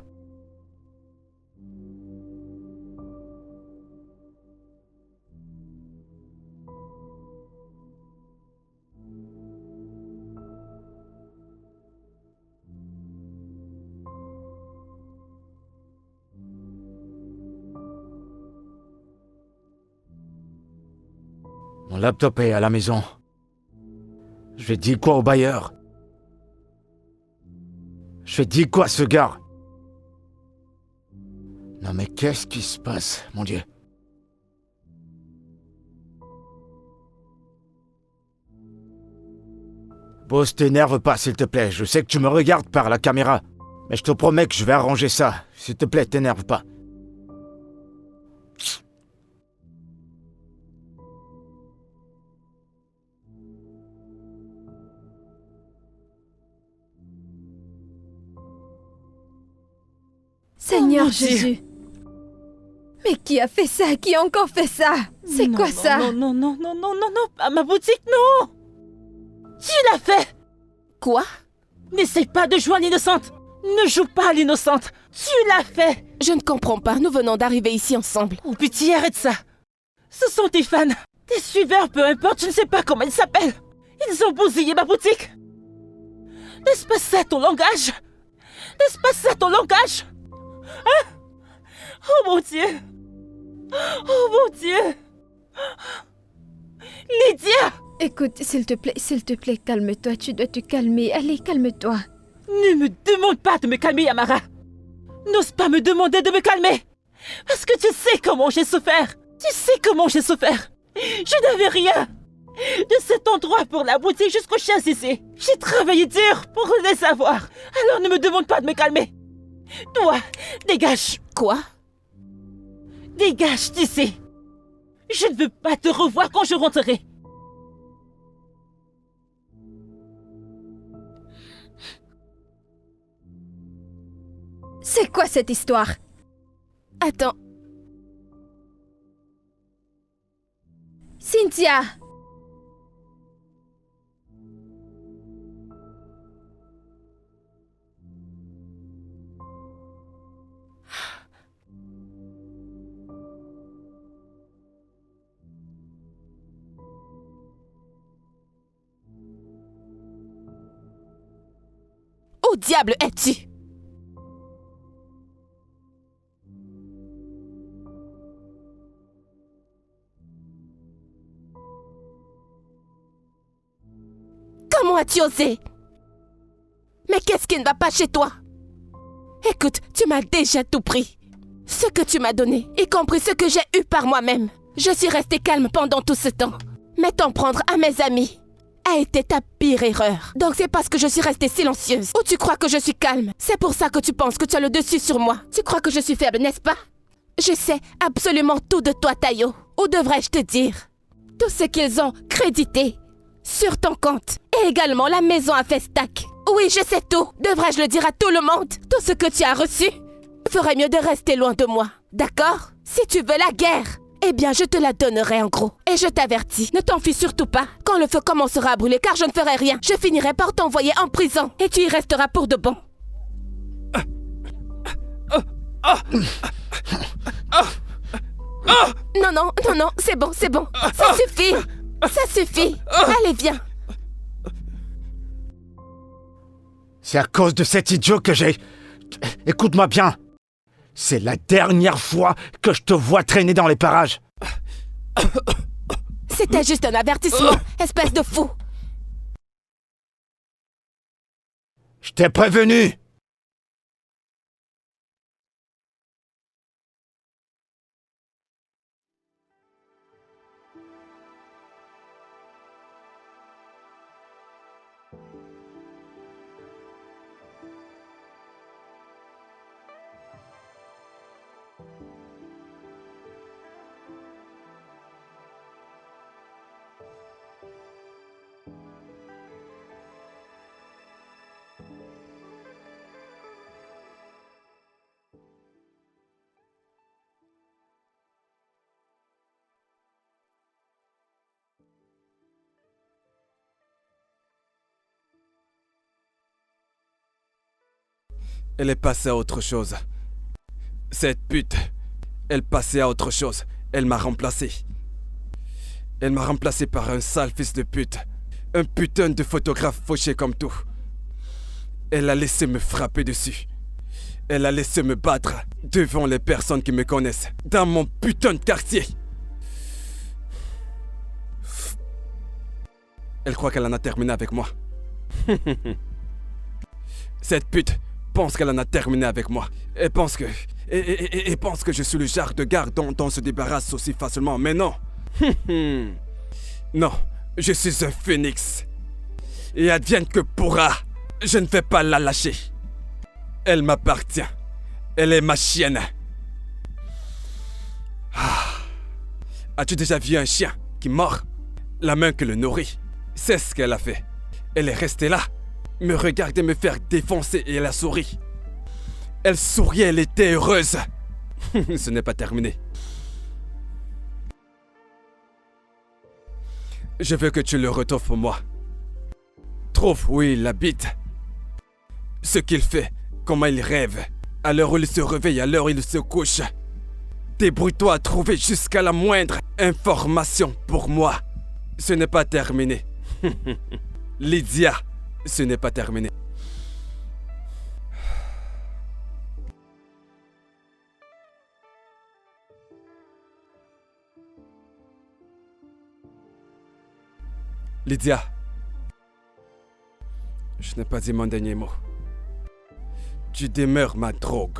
Mon laptop est à la maison. Je vais dire quoi au bailleur? Je vais dire quoi à ce gars? Non mais qu'est-ce qui se passe, mon Dieu? Boss, t'énerve pas, s'il te plaît. Je sais que tu me regardes par la caméra. Mais je te promets que je vais arranger ça. S'il te plaît, t'énerve pas. Seigneur mon Dieu. Jésus. Mais qui a fait ça? Qui a encore fait ça? C'est Non, quoi non, ça? Non, non, non, non, non, non, non, pas ma boutique, non! Tu l'as fait! Quoi? N'essaie pas de jouer à l'innocente! Ne joue pas à l'innocente! Tu l'as fait! Je ne comprends pas, nous venons d'arriver ici ensemble. Oh pitié, arrête ça! Ce sont tes fans, tes suiveurs, peu importe, je ne sais pas comment ils s'appellent! Ils ont bousillé ma boutique! N'est-ce pas ça ton langage? N'est-ce pas ça ton langage? Hein? Oh mon Dieu! Oh mon Dieu! Lydia! Écoute, s'il te plaît, calme-toi. Tu dois te calmer. Allez, calme-toi. Ne me demande pas de me calmer, Amara! N'ose pas me demander de me calmer! Parce que tu sais comment j'ai souffert! Tu sais comment j'ai souffert! Je n'avais rien! De cet endroit pour la boutique jusqu'aux chaises ici! J'ai travaillé dur pour les avoir! Alors ne me demande pas de me calmer! Toi, dégage! Quoi? Dégage d'ici! Je ne veux pas te revoir quand je rentrerai! C'est quoi cette histoire? Attends, Cynthia! où diable es-tu? Comment as-tu osé? Mais qu'est-ce qui ne va pas chez toi? Écoute, tu m'as déjà tout pris. Ce que tu m'as donné, y compris ce que j'ai eu par moi-même. Je suis restée calme pendant tout ce temps. Mais t'en prendre à mes amis a été ta pire erreur. Donc c'est parce que je suis restée silencieuse. Ou tu crois que je suis calme? C'est pour ça que tu penses que tu as le dessus sur moi. Tu crois que je suis faible, n'est-ce pas? Je sais absolument tout de toi, Tayo. Ou devrais-je te dire? Tout ce qu'ils ont crédité sur ton compte. Et également la maison à Festac. Oui, je sais tout. Devrais-je le dire à tout le monde? Tout ce que tu as reçu ferait mieux de rester loin de moi. D'accord? Si tu veux la guerre, eh bien je te la donnerai en gros. Et je t'avertis, ne t'enfuis surtout pas quand le feu commencera à brûler, car je ne ferai rien. Je finirai par t'envoyer en prison et tu y resteras pour de bon. Non, non, non, non, c'est bon, c'est bon. Ça suffit. Ça suffit. Allez, viens. C'est à cause de cet idiot que j'ai... Écoute-moi bien. C'est la dernière fois que je te vois traîner dans les parages. C'était juste un avertissement, espèce de fou. Je t'ai prévenu! Elle est passée à autre chose. Cette pute, elle passait à autre chose. Elle m'a remplacé. Elle m'a remplacé par un sale fils de pute. Un putain de photographe fauché comme tout. Elle a laissé me frapper dessus. Elle a laissé me battre devant les personnes qui me connaissent. Dans mon putain de quartier. Elle croit qu'elle en a terminé avec moi. Cette pute pense qu'elle en a terminé avec moi. Elle pense que... Et pense que je suis le genre de gars dont on se débarrasse aussi facilement. Mais non. Non, je suis un phénix. Et advienne que pourra, je ne vais pas la lâcher. Elle m'appartient. Elle est ma chienne. As-tu déjà vu un chien qui mord la main que le nourrit? C'est ce qu'elle a fait. Elle est restée là, me regarder me faire défoncer et elle a souri. Elle souriait, elle était heureuse. Ce n'est pas terminé. Je veux que tu le retrouves pour moi. Trouve où il habite. Ce qu'il fait, comment il rêve, à l'heure où il se réveille, à l'heure où il se couche. Débrouille-toi à trouver jusqu'à la moindre information pour moi. Ce n'est pas terminé. Lydia, ce n'est pas terminé. Lydia, je n'ai pas dit mon dernier mot. Tu demeures ma drogue.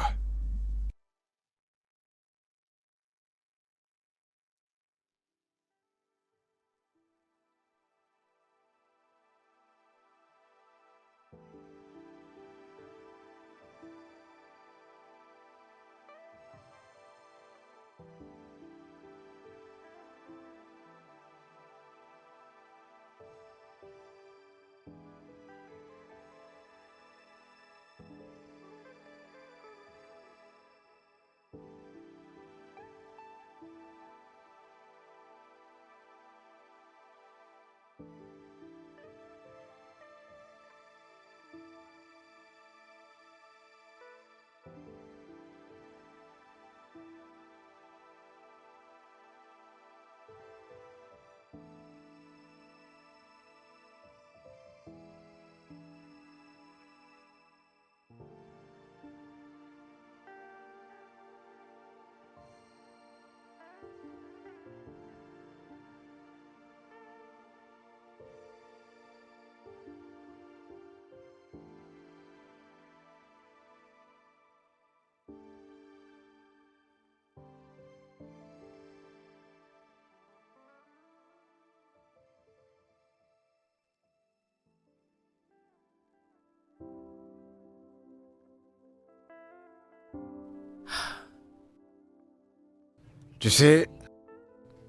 Tu sais,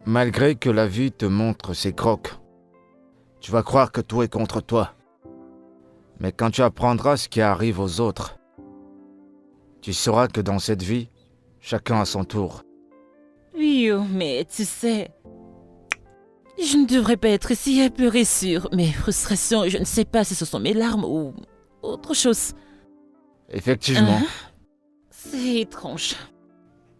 malgré que la vie te montre ses crocs, tu vas croire que tout est contre toi. Mais quand tu apprendras ce qui arrive aux autres, tu sauras que dans cette vie, chacun a son tour. Oui, oh, mais tu sais, je ne devrais pas être ici à pleurer sur mes frustrations. Je ne sais pas si ce sont mes larmes ou autre chose. Effectivement. C'est étrange.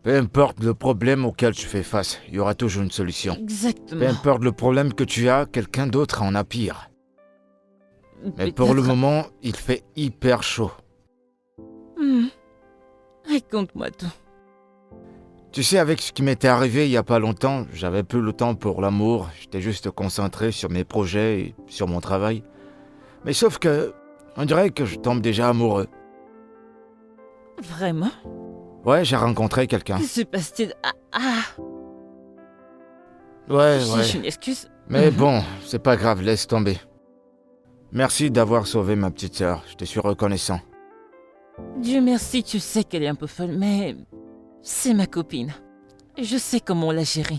Peu importe le problème auquel tu fais face, il y aura toujours une solution. Exactement. Peu importe le problème que tu as, quelqu'un d'autre en a pire. Mais pour le Peut-être- moment, il fait hyper chaud. Raconte-moi tout. Tu sais, avec ce qui m'était arrivé il y a pas longtemps, j'avais plus le temps pour l'amour, j'étais juste concentré sur mes projets et sur mon travail. Mais sauf que, on dirait que je tombe déjà amoureux. Vraiment? Ouais, j'ai rencontré quelqu'un. Que se passe-t-il? Ouais. J'ai une excuse. Mais bon, c'est pas grave, laisse tomber. Merci d'avoir sauvé ma petite sœur, je te suis reconnaissant. Dieu merci, tu sais qu'elle est un peu folle, mais c'est ma copine. Je sais comment la gérer.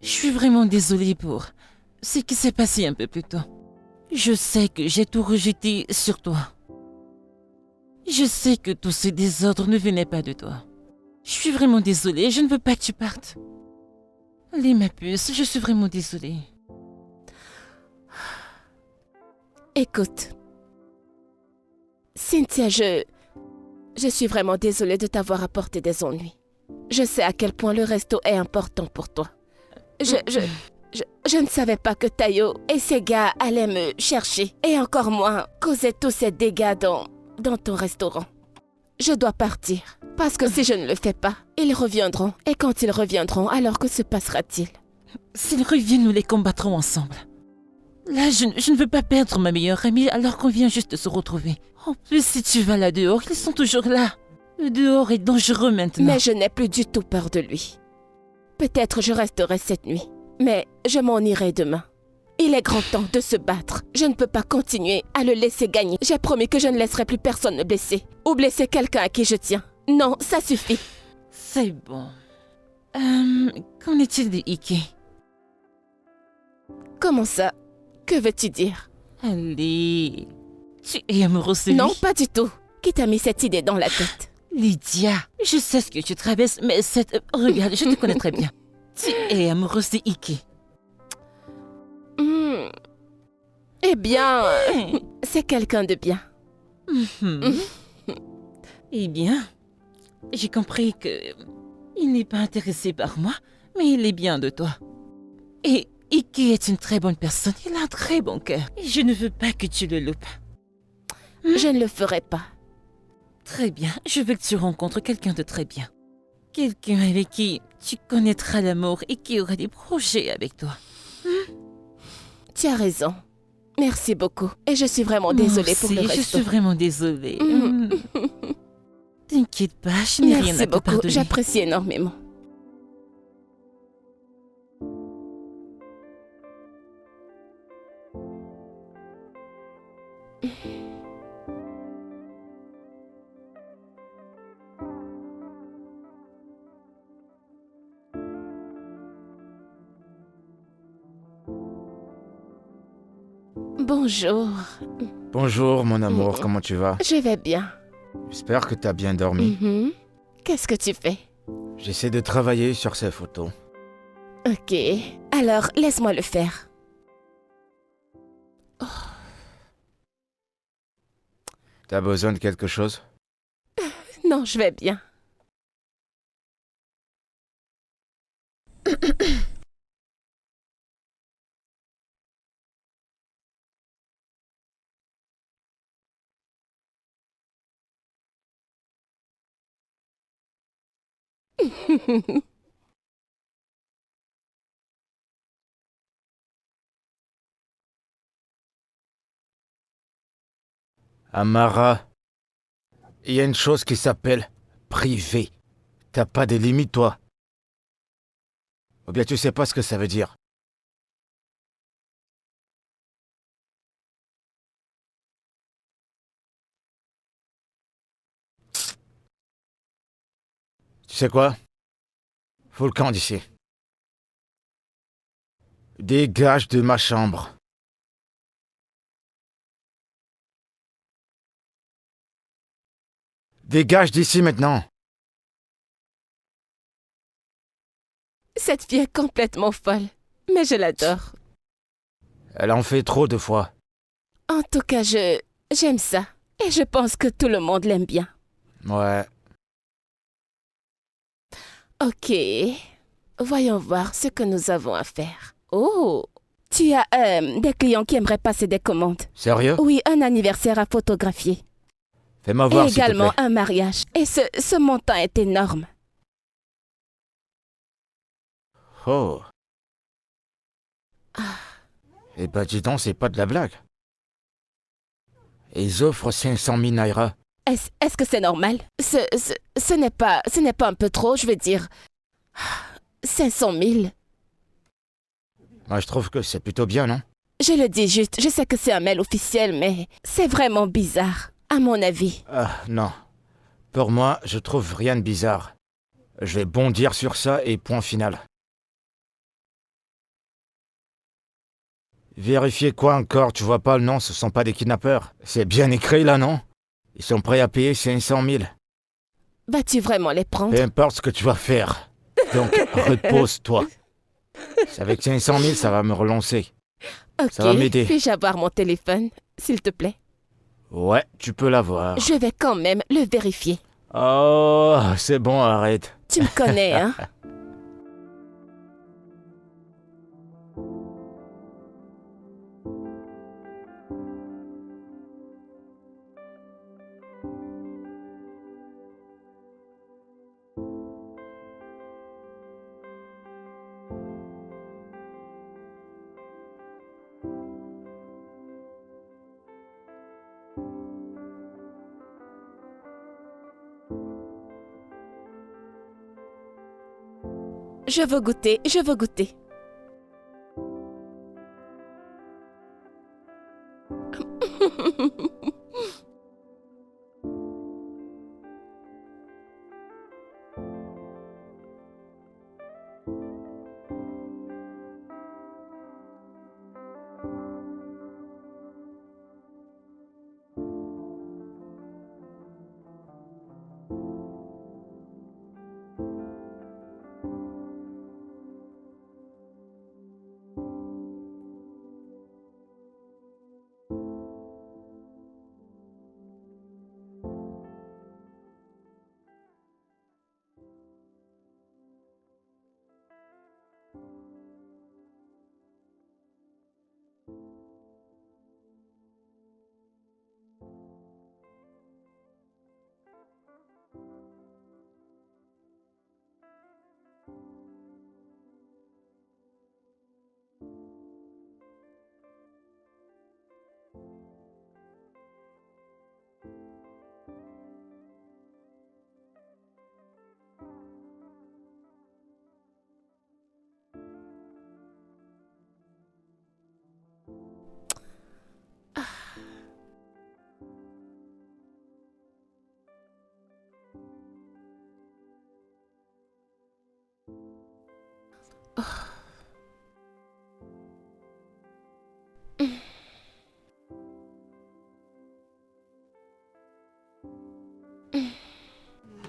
Je suis vraiment désolée pour ce qui s'est passé un peu plus tôt. Je sais que j'ai tout rejeté sur toi. Je sais que tous ces désordres ne venaient pas de toi. Je suis vraiment désolée, je ne veux pas que tu partes. Allez, ma puce, je suis vraiment désolée. Écoute. Cynthia, je suis vraiment désolée de t'avoir apporté des ennuis. Je sais à quel point le resto est important pour toi. Je ne savais pas que Tayo et ses gars allaient me chercher. Et encore moins causer tous ces dégâts dans ton restaurant. Je dois partir. Parce que si je ne le fais pas, ils reviendront. Et quand ils reviendront, alors que se passera-t-il? S'ils reviennent, nous les combattrons ensemble. Là, je ne veux pas perdre ma meilleure amie alors qu'on vient juste de se retrouver. En plus, si tu vas là dehors, ils sont toujours là. Le dehors est dangereux maintenant. Mais je n'ai plus du tout peur de lui. Peut-être je resterai cette nuit, mais je m'en irai demain. Il est grand temps de se battre. Je ne peux pas continuer à le laisser gagner. J'ai promis que je ne laisserai plus personne me blesser. Ou blesser quelqu'un à qui je tiens. Non, ça suffit. C'est bon. Qu'en est-il de Ike? Comment ça? Que veux-tu dire? Allez, tu es amoureuse de lui? Non, pas du tout. Qui t'a mis cette idée dans la tête? Lydia, je sais ce que tu traverses, mais regarde, je te connais très bien. Tu es amoureuse de Ike. Eh bien, c'est quelqu'un de bien. Eh bien, j'ai compris que il n'est pas intéressé par moi, mais il est bien de toi. Et Ike est une très bonne personne, il a un très bon cœur. Et je ne veux pas que tu le loupes. Je ne le ferai pas. Très bien, je veux que tu rencontres quelqu'un de très bien. Quelqu'un avec qui tu connaîtras l'amour et qui aura des projets avec toi. Tu as raison. Merci beaucoup. Et je suis vraiment désolée pour le resto. Je suis vraiment désolée. T'inquiète pas, je n'ai rien à te beaucoup. pardonner. J'apprécie énormément. Bonjour. Bonjour mon amour, comment tu vas? Je vais bien. J'espère que t'as bien dormi. Qu'est-ce que tu fais? J'essaie de travailler sur ces photos. Ok. Alors, laisse-moi le faire. T'as besoin de quelque chose? Non, je vais bien. Amara, il y a une chose qui s'appelle privé. T'as pas de limites, toi. Ou bien tu sais pas ce que ça veut dire. Tu sais quoi? Faut le camp d'ici. Dégage de ma chambre. Dégage d'ici maintenant. Cette fille est complètement folle. Mais je l'adore. Elle en fait trop de fois. En tout cas, j'aime ça. Et je pense que tout le monde l'aime bien. Ouais. Ok. Voyons voir ce que nous avons à faire. Oh, tu as des clients qui aimeraient passer des commandes. Sérieux? Oui, un anniversaire à photographier. Fais-moi Et voir, s'il te également plaît. un mariage. Et ce montant est énorme. Oh. Eh ben, dis donc, c'est pas de la blague. Ils offrent 500 000 naira. Est-ce que c'est normal? Ce n'est pas un peu trop, je veux dire. 500 000. Moi, je trouve que c'est plutôt bien, non? Je le dis juste, je sais que c'est un mail officiel, mais c'est vraiment bizarre, à mon avis. Ah, non. Pour moi, je trouve rien de bizarre. Je vais bondir sur ça et point final. Vérifier quoi encore? Tu vois pas le nom, ce sont pas des kidnappeurs. C'est bien écrit là, non? Ils sont prêts à payer 500 000. Vas-tu vraiment les prendre? Peu importe ce que tu vas faire. Donc, repose-toi. C'est avec 500 000, ça va me relancer. Ok, Ça va m'aider. puis-je avoir mon téléphone, s'il te plaît? Ouais, tu peux l'avoir. Je vais quand même le vérifier. Oh, c'est bon, arrête. Tu me connais, hein? Je veux goûter, je veux goûter.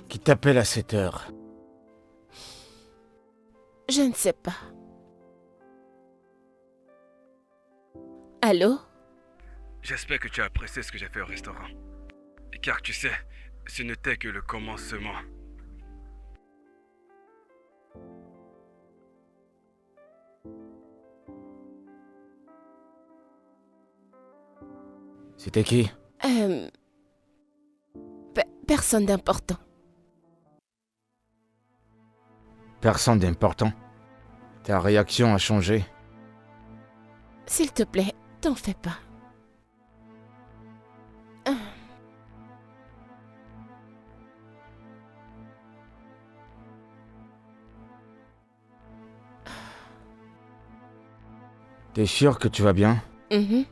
Qui t'appelle à cette heure? Je ne sais pas. Allô? J'espère que tu as apprécié ce que j'ai fait au restaurant. Car tu sais, ce n'était que le commencement. C'était qui? Personne d'important. Personne d'important. Ta réaction a changé. S'il te plaît, t'en fais pas. T'es sûr que tu vas bien? Mhm.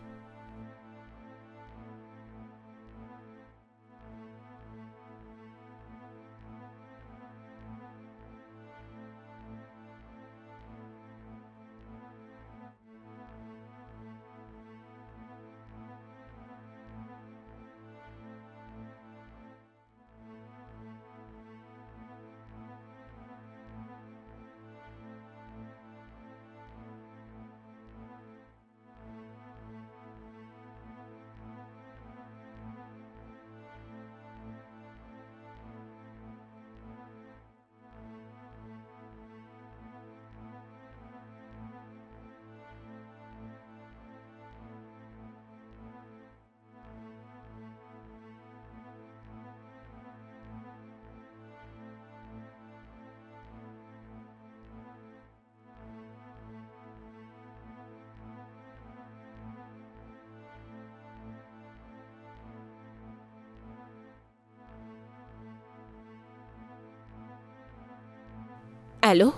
Allô?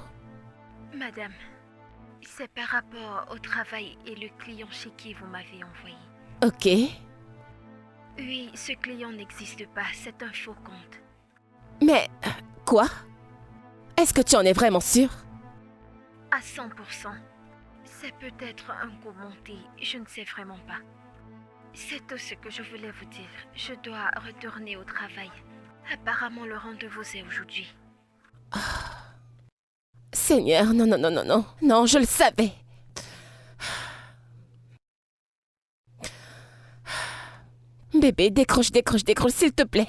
Madame, c'est par rapport au travail et le client chez qui vous m'avez envoyé. Ok. Oui, ce client n'existe pas, c'est un faux compte. Mais quoi? Est-ce que tu en es vraiment sûr? À 100%. C'est peut-être un coup monté, je ne sais vraiment pas. C'est tout ce que je voulais vous dire. Je dois retourner au travail. Apparemment, le rendez-vous est aujourd'hui. Seigneur, non, non, non, non, non. Non, je le savais. Bébé, décroche, décroche, décroche, s'il te plaît.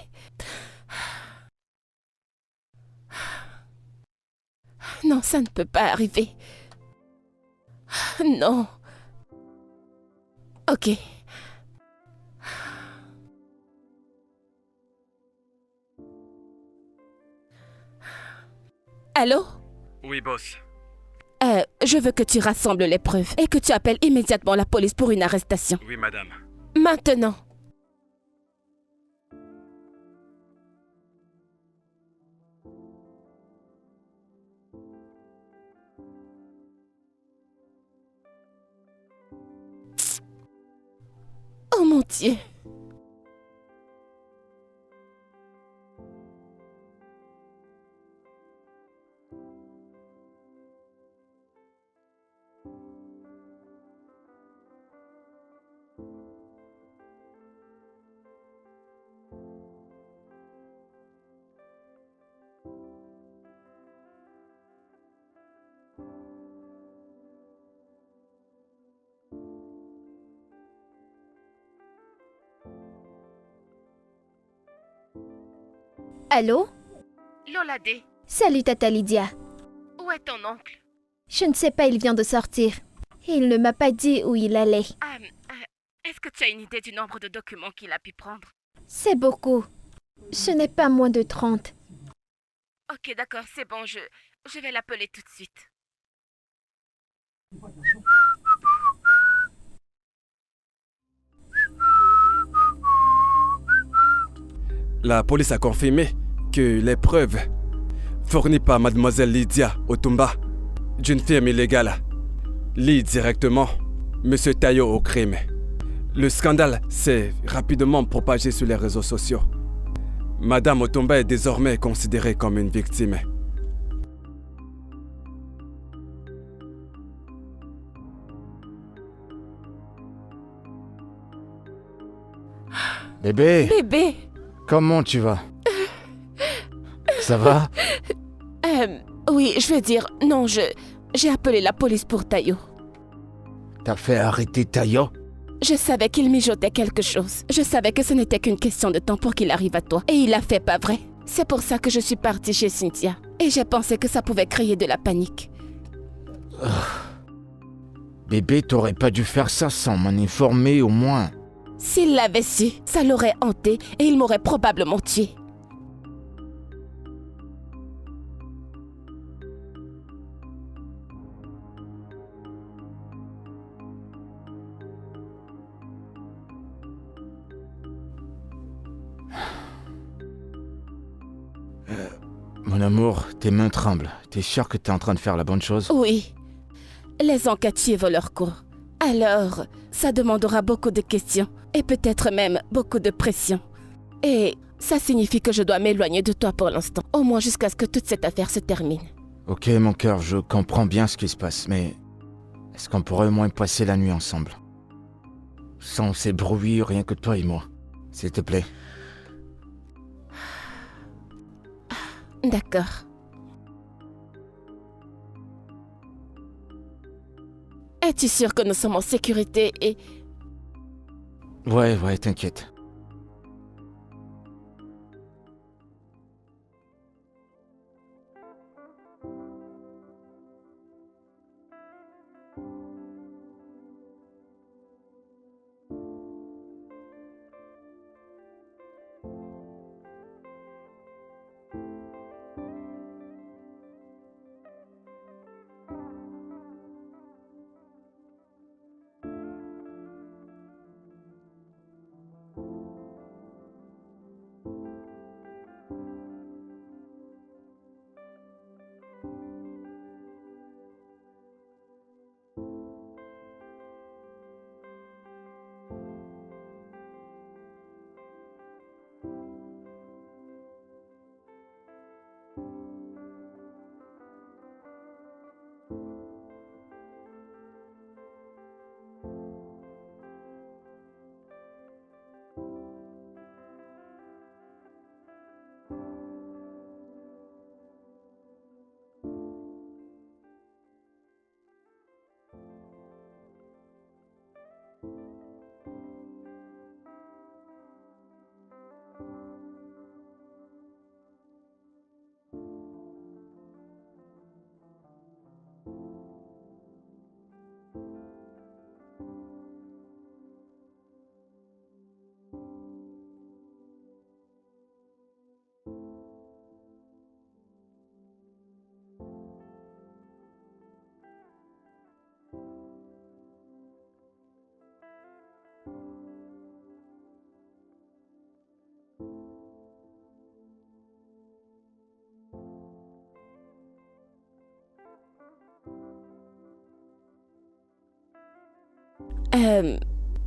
Non, ça ne peut pas arriver. Non. Ok. Allô? Oui, boss. Je veux que tu rassembles les preuves et que tu appelles immédiatement la police pour une arrestation. Oui, madame. Maintenant. Oh mon Dieu. Allô? Lolade, Salut Tata Lydia. où est ton oncle? Je ne sais pas, il vient de sortir. Et il ne m'a pas dit où il allait. Est-ce que tu as une idée du nombre de documents qu'il a pu prendre? C'est beaucoup. Ce n'est pas moins de 30. Ok, d'accord, c'est bon, je vais l'appeler tout de suite. La police a confirmé que les preuves fournies par mademoiselle Lydia Otumba d'une firme illégale lient directement Monsieur Tayo au crime. Le scandale s'est rapidement propagé sur les réseaux sociaux. Madame Otumba est désormais considérée comme une victime. Bébé, Bébé, comment tu vas? Ça va? oui, je veux dire, non, j'ai appelé la police pour Tayo. T'as fait arrêter Tayo? Je savais qu'il mijotait quelque chose. Je savais que ce n'était qu'une question de temps pour qu'il arrive à toi. Et il l'a fait, pas vrai? C'est pour ça que je suis partie chez Cynthia. Et j'ai pensé que ça pouvait créer de la panique. Bébé, t'aurais pas dû faire ça sans m'en informer au moins. S'il l'avait su, ça l'aurait hanté et il m'aurait probablement tué. Mon amour, tes mains tremblent. T'es sûr que t'es en train de faire la bonne chose? Oui, les enquêtes suivent leur cours. Alors, ça demandera beaucoup de questions et peut-être même beaucoup de pression. Et ça signifie que je dois m'éloigner de toi pour l'instant, au moins jusqu'à ce que toute cette affaire se termine. Ok, mon cœur, je comprends bien ce qui se passe, mais est-ce qu'on pourrait au moins passer la nuit ensemble? Sans ces bruits, rien que toi et moi. S'il te plaît. D'accord. Es-tu sûr que nous sommes en sécurité et... Ouais, t'inquiète.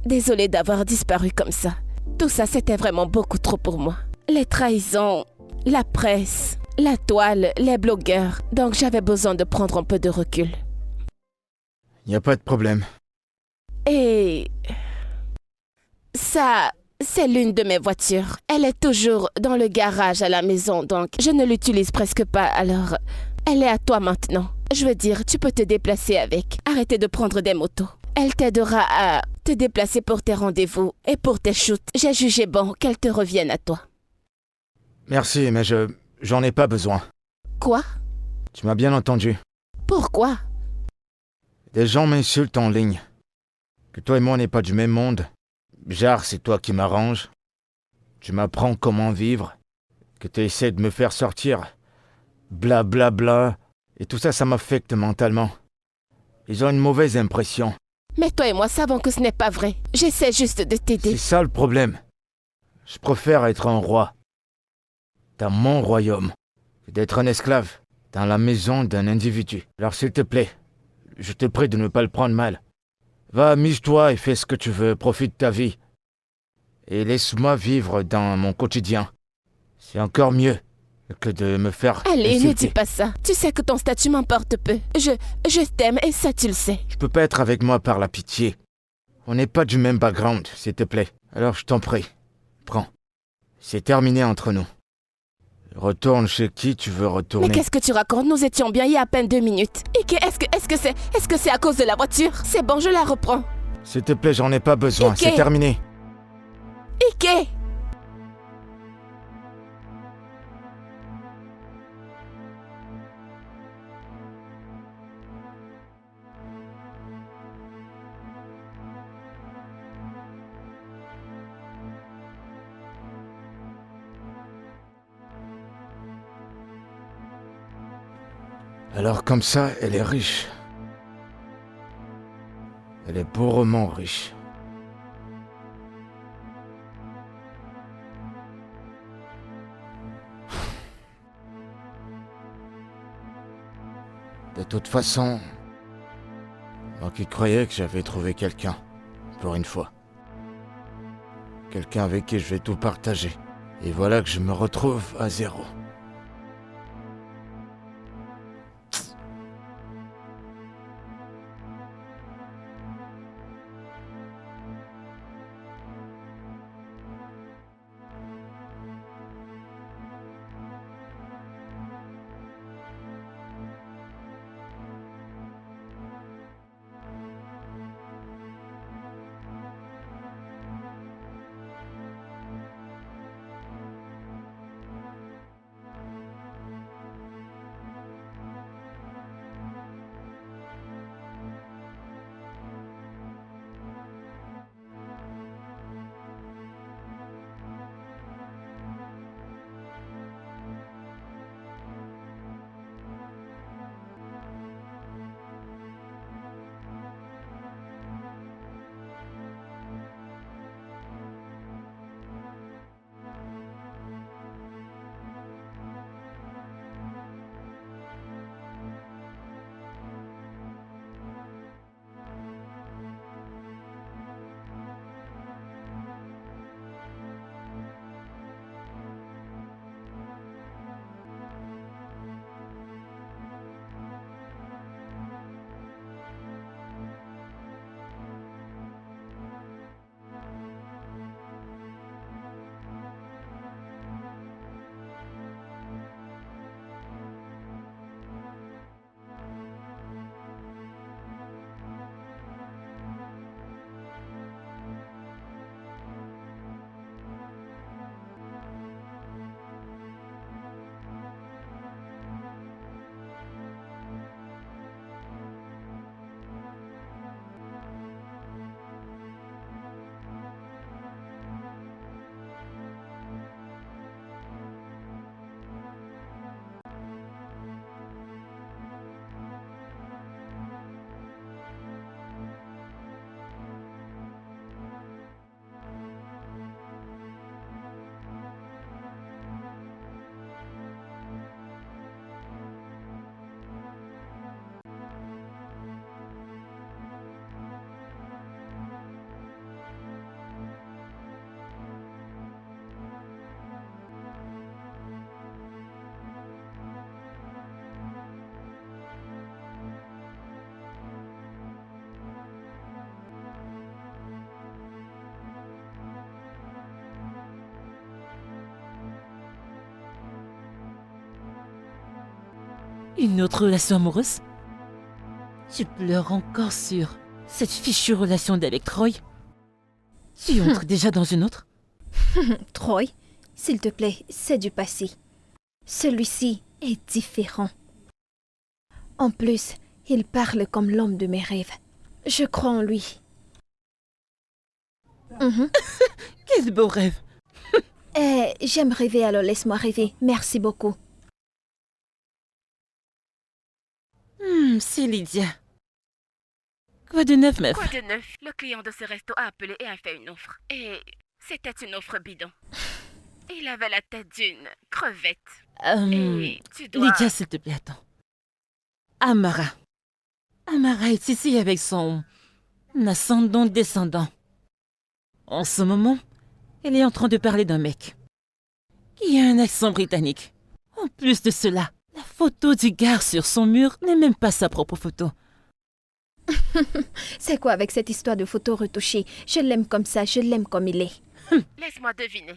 Désolée d'avoir disparu comme ça. Tout ça, c'était vraiment beaucoup trop pour moi. Les trahisons, la presse, la toile, les blogueurs. Donc j'avais besoin de prendre un peu de recul. Y a pas de problème. Et... ça, c'est l'une de mes voitures. Elle est toujours dans le garage à la maison, donc je ne l'utilise presque pas, alors... elle est à toi maintenant. Je veux dire, tu peux te déplacer avec. Arrêtez de prendre des motos. Elle t'aidera à te déplacer pour tes rendez-vous et pour tes shoots. J'ai jugé bon qu'elle te revienne à toi. Merci, mais j'en ai pas besoin. Quoi? Tu m'as bien entendu. Pourquoi? Des gens m'insultent en ligne. Que toi et moi on n'est pas du même monde. Genre, c'est toi qui m'arranges. Tu m'apprends comment vivre. Que tu essaies de me faire sortir. Bla bla bla. Et tout ça, ça m'affecte mentalement. Ils ont une mauvaise impression. Mais toi et moi savons que ce n'est pas vrai. J'essaie juste de C'est t'aider. ça le problème. Je préfère être un roi. Dans mon royaume. Que d'être un esclave. Dans la maison d'un individu. Alors s'il te plaît, je te prie de ne pas le prendre mal. Va, amuse-toi et fais ce que tu veux, profite de ta vie. Et laisse-moi vivre dans mon quotidien. C'est encore mieux que de me faire Allez, insulter. ne dis pas ça. Tu sais que ton statut m'importe peu. Je t'aime et ça tu le sais. Tu peux pas être avec moi par la pitié. On n'est pas du même background, s'il te plaît. Alors je t'en prie, prends. C'est terminé entre nous. Retourne chez qui tu veux retourner. Mais qu'est-ce que tu racontes? Nous étions bien il y a à peine 2 minutes. Et est-ce que c'est à cause de la voiture? C'est bon, je la reprends. S'il te plaît, j'en ai pas besoin, Ike. c'est terminé. Ike! Alors comme ça, elle est riche. Elle est bourrement riche. De toute façon, moi qui croyais que j'avais trouvé quelqu'un, pour une fois. Quelqu'un avec qui je vais tout partager. Et voilà que je me retrouve à zéro. Une autre relation amoureuse? Tu pleures encore sur cette fichue relation d'avec Troy? Tu entres déjà dans une autre? Troy, s'il te plaît, c'est du passé. Celui-ci est différent. En plus, il parle comme l'homme de mes rêves. Je crois en lui. Quel beau rêve! J'aime rêver, alors laisse-moi rêver. Merci beaucoup. C'est Lydia. Quoi de neuf, meuf? Quoi de neuf? Le client de ce resto a appelé et a fait une offre. Et c'était une offre bidon. Il avait la tête d'une crevette. Et tu dois... Lydia, s'il te plaît, attends. Amara. Amara est ici avec son ascendant-descendant. En ce moment, elle est en train de parler d'un mec qui a un accent britannique. En plus de cela, la photo du gars sur son mur n'est même pas sa propre photo. C'est quoi avec cette histoire de photos retouchées? Je l'aime comme ça, je l'aime comme il est. Laisse-moi deviner.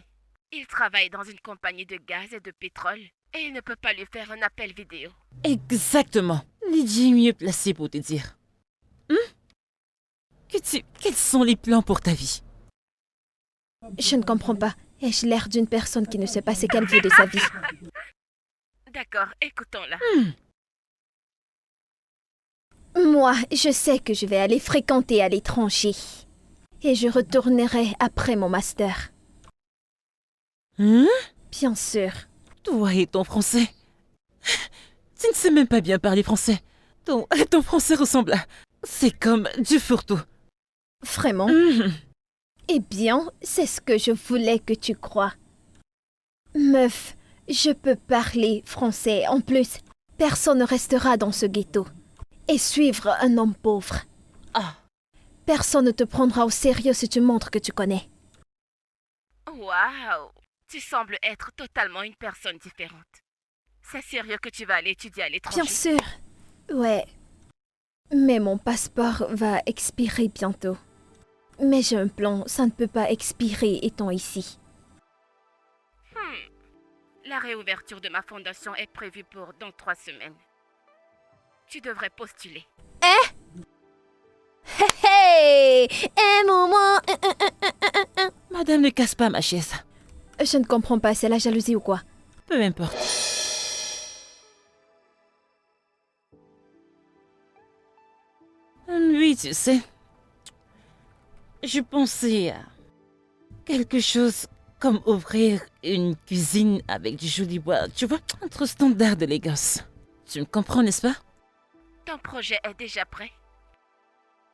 Il travaille dans une compagnie de gaz et de pétrole et il ne peut pas lui faire un appel vidéo. Exactement. Lydia est mieux placée pour te dire. Quels sont les plans pour ta vie? Je ne comprends pas. Ai-je l'air d'une personne qui ne sait pas ce qu'elle veut de sa vie? D'accord, écoutons-la. Moi, je sais que je vais aller fréquenter à l'étranger. Et je retournerai après mon master. Bien sûr. Toi et ton français. Tu ne sais même pas bien parler français. Ton français ressemble à... C'est comme du fourre-tout. Vraiment? Eh bien, c'est ce que je voulais que tu crois. Meuf, je peux parler français. En plus, personne ne restera dans ce ghetto. Et suivre un homme pauvre. Personne ne te prendra au sérieux si tu montres que tu connais. Waouh! Tu sembles être totalement une personne différente. C'est sérieux que tu vas aller étudier à l'étranger? Bien sûr. Ouais. Mais mon passeport va expirer bientôt. Mais j'ai un plan, ça ne peut pas expirer étant ici. La réouverture de ma fondation est prévue pour dans 3 semaines. Tu devrais postuler. Hey! Un moment! Madame, ne casse pas ma chaise. Je ne comprends pas, c'est la jalousie ou quoi? Peu importe. Oui, tu sais. Je pensais à quelque chose comme ouvrir une cuisine avec du joli bois. Tu vois, entre standard d'élégance. Tu me comprends, n'est-ce pas? Ton projet est déjà prêt?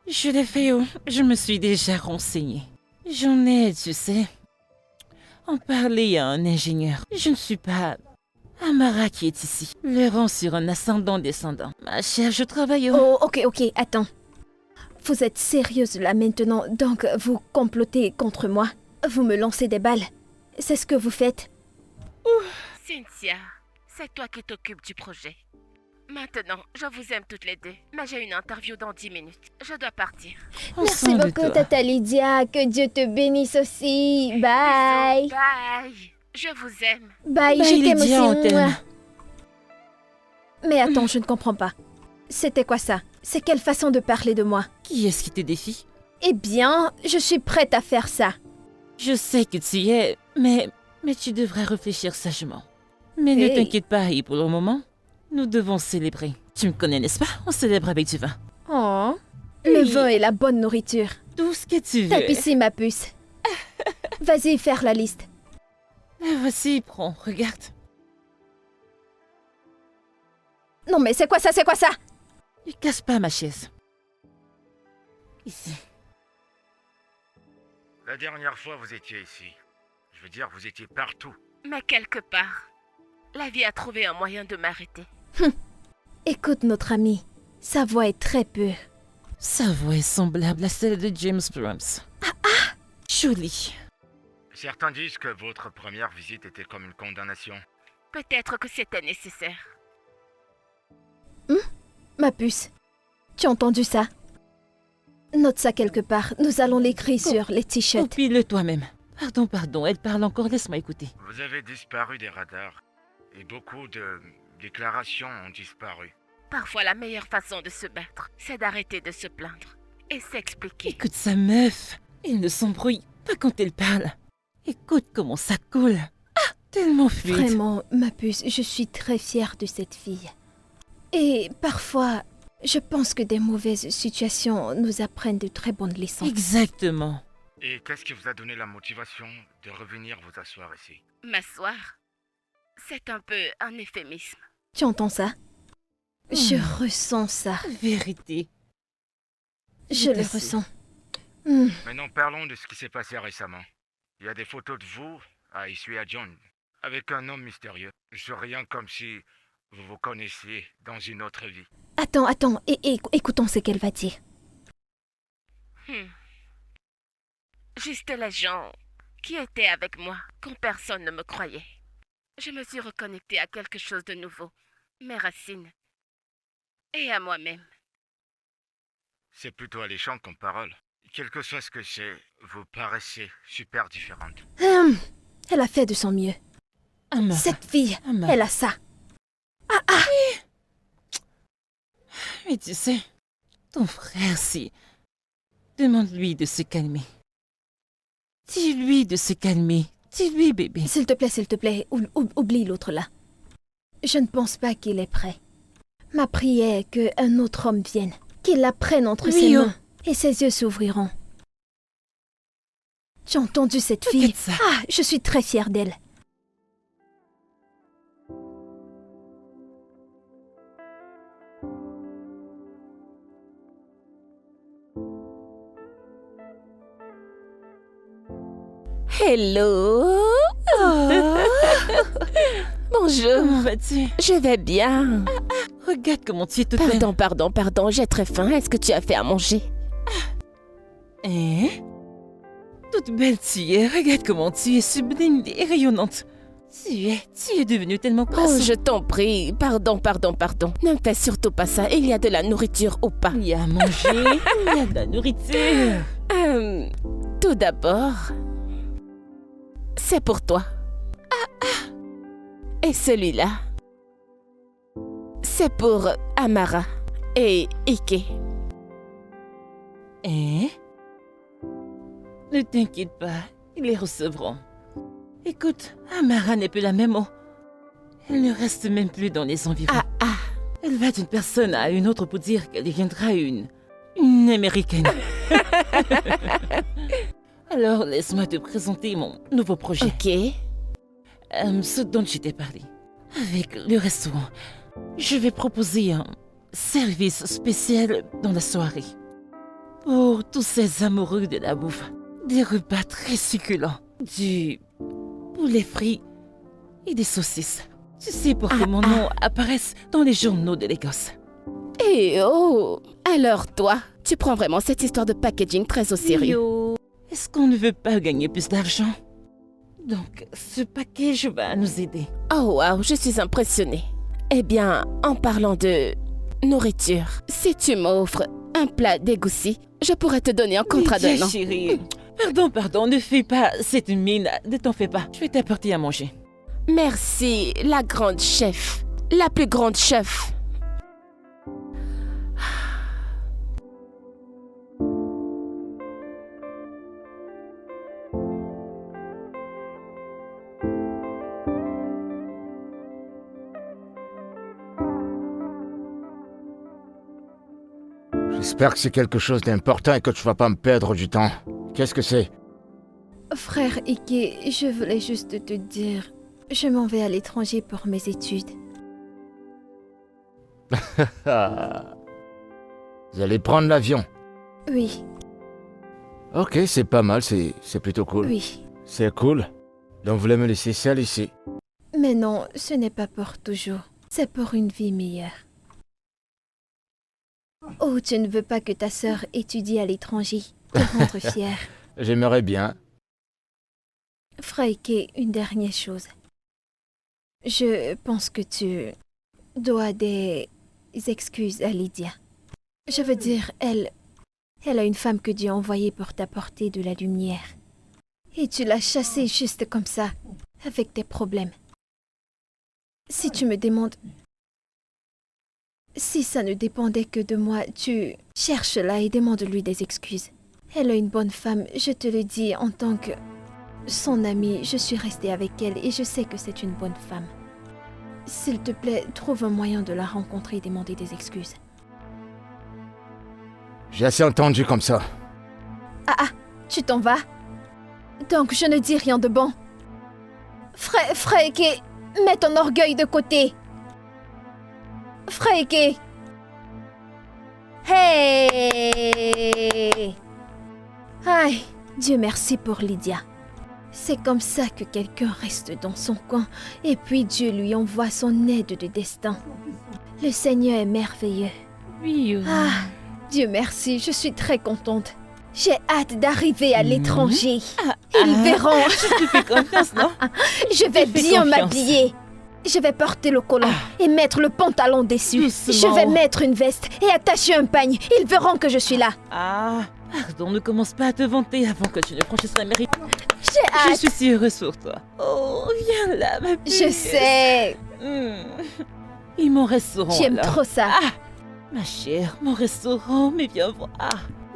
Je l'ai fait, je me suis déjà renseignée. J'en ai, tu sais, en parler à un ingénieur. Je ne suis pas Amara qui est ici. Le rang sur un ascendant-descendant. Ma chère, je travaille au... Oh, ok, attends. Vous êtes sérieuse là maintenant, donc vous complotez contre moi? Vous me lancez des balles? C'est ce que vous faites? Cynthia, c'est toi qui t'occupes du projet. Maintenant, je vous aime toutes les deux, mais j'ai une interview dans 10 minutes. Je dois partir. Merci beaucoup, Tata Lydia. Que Dieu te bénisse aussi. Bye. Bisous, bye. Je vous aime. Bye, Bye, je t'aime Lydia, on aussi. t'aime. Mais attends, je ne comprends pas. C'était quoi ça? C'est quelle façon de parler de moi? Qui est-ce qui te défie? Eh bien, je suis prête à faire ça. Je sais que tu y es, mais tu devrais réfléchir sagement. Mais ne Hey. t'inquiète pas, et pour le moment, nous devons célébrer. Tu me connais, n'est-ce pas? On célèbre avec du vin. Oh, le vin et la bonne nourriture. Tout ce que tu veux. Tape ici, ma puce. Vas-y, faire la liste. Voici, prends, regarde. Non mais c'est quoi ça, c'est quoi ça? Ne casse pas ma chaise. Ici. La dernière fois, vous étiez ici. Je veux dire, vous étiez partout. Mais quelque part, la vie a trouvé un moyen de m'arrêter. Écoute notre ami, sa voix est très pure. Sa voix est semblable à celle de James Brooms. Jolie. Certains disent que votre première visite était comme une condamnation. Peut-être que c'était nécessaire. Ma puce, tu as entendu ça? Note ça quelque part, nous allons l'écrire sur les t-shirts. Copie-le toi-même. Pardon, elle parle encore, laisse-moi écouter. Vous avez disparu des radars. Et beaucoup de déclarations ont disparu. Parfois, la meilleure façon de se battre, c'est d'arrêter de se plaindre et s'expliquer. Écoute sa meuf. Elle ne s'embrouille pas quand elle parle. Écoute comment ça coule. Ah, tellement fluide. Vraiment, ma puce, je suis très fière de cette fille. Et parfois, je pense que des mauvaises situations nous apprennent de très bonnes leçons. Exactement. Et qu'est-ce qui vous a donné la motivation de revenir vous asseoir ici? M'asseoir, c'est un peu un euphémisme. Tu entends ça? Je ressens ça. Vérité. Je le assez. ressens. Maintenant, parlons de ce qui s'est passé récemment. Il y a des photos de vous à Issue à John, avec un homme mystérieux. Je rien comme si vous vous connaissiez dans une autre vie. Attends, écoutons ce qu'elle va dire. Juste les gens qui étaient avec moi quand personne ne me croyait. Je me suis reconnectée à quelque chose de nouveau, mes racines, et à moi-même. C'est plutôt alléchant comme parole. Quel que soit ce que c'est, vous paraissez super différente. Elle a fait de son mieux. Amara. Cette fille, Amara. elle a ça. Mais tu sais, ton frère, si... Demande-lui de se calmer. Dis-lui de se calmer. Dis-lui, bébé. S'il te plaît, oublie l'autre là. Je ne pense pas qu'il est prêt. Ma prière est qu'un autre homme vienne, qu'il la prenne entre ses Oui, oh. mains, et ses yeux s'ouvriront. J'ai entendu cette fille. Regarde ça. Ah, je suis très fière d'elle. Hello. Bonjour. Comment vas-tu? Je vais bien. Regarde comment tu es toute belle. Pardon, j'ai très faim. Est-ce que tu as fait à manger? Hein? Toute belle tu es. Regarde comment tu es sublime et rayonnante. Tu es devenue tellement Oh, grasse. je t'en prie. Pardon. Ne me fais surtout pas ça. Il y a de la nourriture ou pas? Il y a à manger, il y a de la nourriture. Tout d'abord, c'est pour toi. Et celui-là, c'est pour Amara et Ike. Hein? Ne t'inquiète pas, ils les recevront. Écoute, Amara n'est plus la même. Oh. Elle ne reste même plus dans les environs. Elle va d'une personne à une autre pour dire qu'elle deviendra une américaine. Alors, laisse-moi te présenter mon nouveau projet. Ok. Ce dont je t'ai parlé. Avec le restaurant, je vais proposer un service spécial dans la soirée. Pour tous ces amoureux de la bouffe. Des repas très succulents. Du poulet frit et des saucisses. Tu sais pour que mon nom apparaisse dans les journaux de l'Écosse. Et oh, alors toi, tu prends vraiment cette histoire de packaging très au sérieux. Yo. Est-ce qu'on ne veut pas gagner plus d'argent? Donc, ce package va nous aider. Oh wow, je suis impressionnée. Eh bien, en parlant de nourriture, si tu m'offres un plat d'égoussi, je pourrais te donner un contrat Lydia, d'un an. chérie. Pardon, ne fais pas cette mine. Ne t'en fais pas. Je vais t'apporter à manger. Merci, la grande chef. La plus grande chef. J'espère que c'est quelque chose d'important et que tu vas pas me perdre du temps. Qu'est-ce que c'est? Frère Ike, je voulais juste te dire, je m'en vais à l'étranger pour mes études. Vous allez prendre l'avion. Oui, Ok, c'est pas mal, c'est plutôt cool. oui. C'est cool. Donc vous voulez me laisser seule ici? Mais non, ce n'est pas pour toujours. C'est pour une vie meilleure. Oh, tu ne veux pas que ta sœur étudie à l'étranger. Te rendre fière. J'aimerais bien. Frère Ike, une dernière chose. Je pense que tu dois des excuses à Lydia. Je veux dire, elle a une femme que Dieu a envoyée pour t'apporter de la lumière. Et tu l'as chassée juste comme ça, avec tes problèmes. Si tu me demandes, si ça ne dépendait que de moi, tu cherches-la et demande-lui des excuses. Elle est une bonne femme, je te le dis en tant que son amie. Je suis restée avec elle et je sais que c'est une bonne femme. S'il te plaît, trouve un moyen de la rencontrer et demander des excuses. J'ai assez entendu comme ça. Ah, tu t'en vas? Donc je ne dis rien de bon. Freike, mets ton orgueil de côté. Freike. Hey! Aïe, Dieu merci pour Lydia. C'est comme ça que quelqu'un reste dans son coin et puis Dieu lui envoie son aide de destin. Le Seigneur est merveilleux. Oui. Ah, Dieu merci, je suis très contente. J'ai hâte d'arriver à l'étranger. Ils verront. Je te fais confiance, non? Je vais fais bien confiance. m'habiller. Je vais porter le collant et mettre le pantalon dessus. Doucement. Je vais mettre une veste et attacher un pagne. Ils verront que je suis là. Ah, pardon, ne commence pas à te vanter avant que tu ne franchisses la mairie. J'ai Je hâte. suis si heureuse pour toi. Oh, viens là, ma puce. Je sais. Et mon restaurant, J'aime alors. trop ça. Ah, ma chère, mon restaurant, mais viens voir.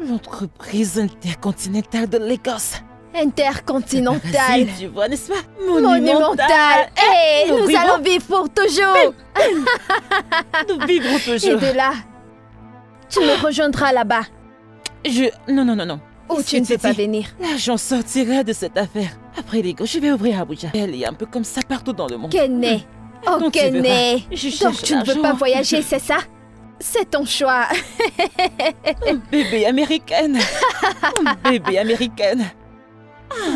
L'entreprise intercontinentale de l'Écosse. Intercontinental. Tu vois, n'est-ce pas? Monumental. Hé, Nous nous vivons- allons vivre pour toujours. Nous vivrons Et toujours. de là, tu me rejoindras là-bas. Non. Ou tu ne peux pas venir. L'argent sortira de cette affaire. Après les gosses, je vais ouvrir Abuja. Elle est un peu comme ça partout dans le monde. Kenné. Oh, Donc, tu Kenné. verras. Je cherche Donc tu ne veux l'argent. pas voyager, c'est ça? C'est ton choix. Oh, bébé américaine. Oh, bébé américaine.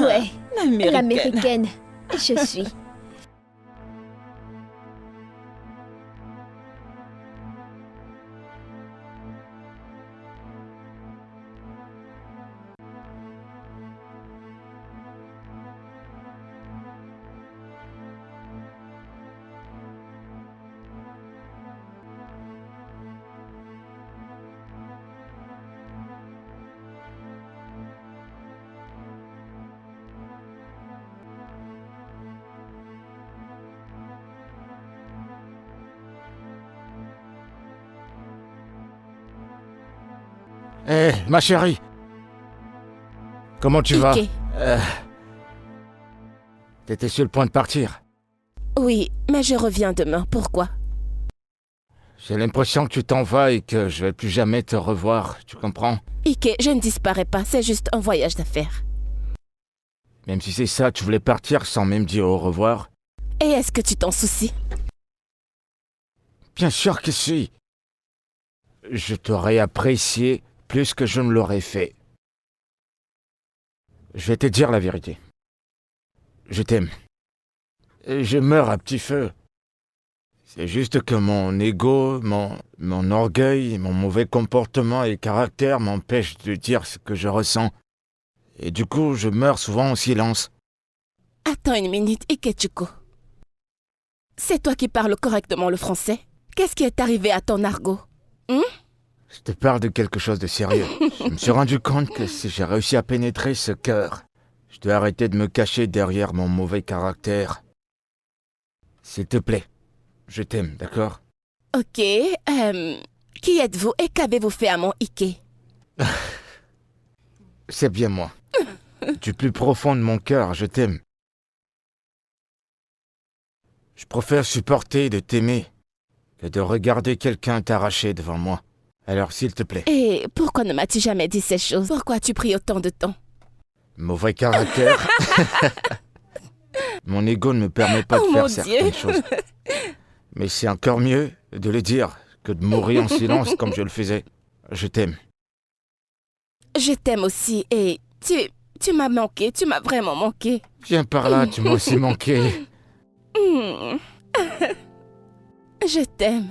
Ouais, L'américaine. l'américaine. Je suis. Hé, ma chérie. Comment tu vas? Ike. T'étais sur le point de partir. Oui, mais je reviens demain. Pourquoi? J'ai l'impression que tu t'en vas et que je vais plus jamais te revoir, tu comprends? Ike, je ne disparais pas, c'est juste un voyage d'affaires. Même si c'est ça, tu voulais partir sans même dire au revoir? Et est-ce que tu t'en soucies? Bien sûr que si. Je t'aurais apprécié plus que je ne l'aurais fait. Je vais te dire la vérité. Je t'aime. Et je meurs à petit feu. C'est juste que mon ego, mon orgueil, mon mauvais comportement et caractère m'empêchent de dire ce que je ressens. Et du coup, je meurs souvent en silence. Attends une minute, Ikechuko. C'est toi qui parles correctement le français? Qu'est-ce qui est arrivé à ton argot? Je te parle de quelque chose de sérieux. Je me suis rendu compte que si j'ai réussi à pénétrer ce cœur, je dois arrêter de me cacher derrière mon mauvais caractère. S'il te plaît, je t'aime, d'accord? Ok, qui êtes-vous et qu'avez-vous fait à mon Ike? C'est bien moi. Du plus profond de mon cœur, je t'aime. Je préfère supporter de t'aimer que de regarder quelqu'un t'arracher devant moi. Alors s'il te plaît. Et pourquoi ne m'as-tu jamais dit ces choses? Pourquoi as-tu pris autant de temps? Mauvais caractère. Mon ego ne me permet pas Oh de faire mon certaines Dieu. choses. Mais c'est encore mieux de le dire que de mourir en silence comme je le faisais. Je t'aime. Je t'aime aussi et tu m'as manqué, tu m'as vraiment manqué. Viens par là, tu m'as aussi manqué. Je t'aime.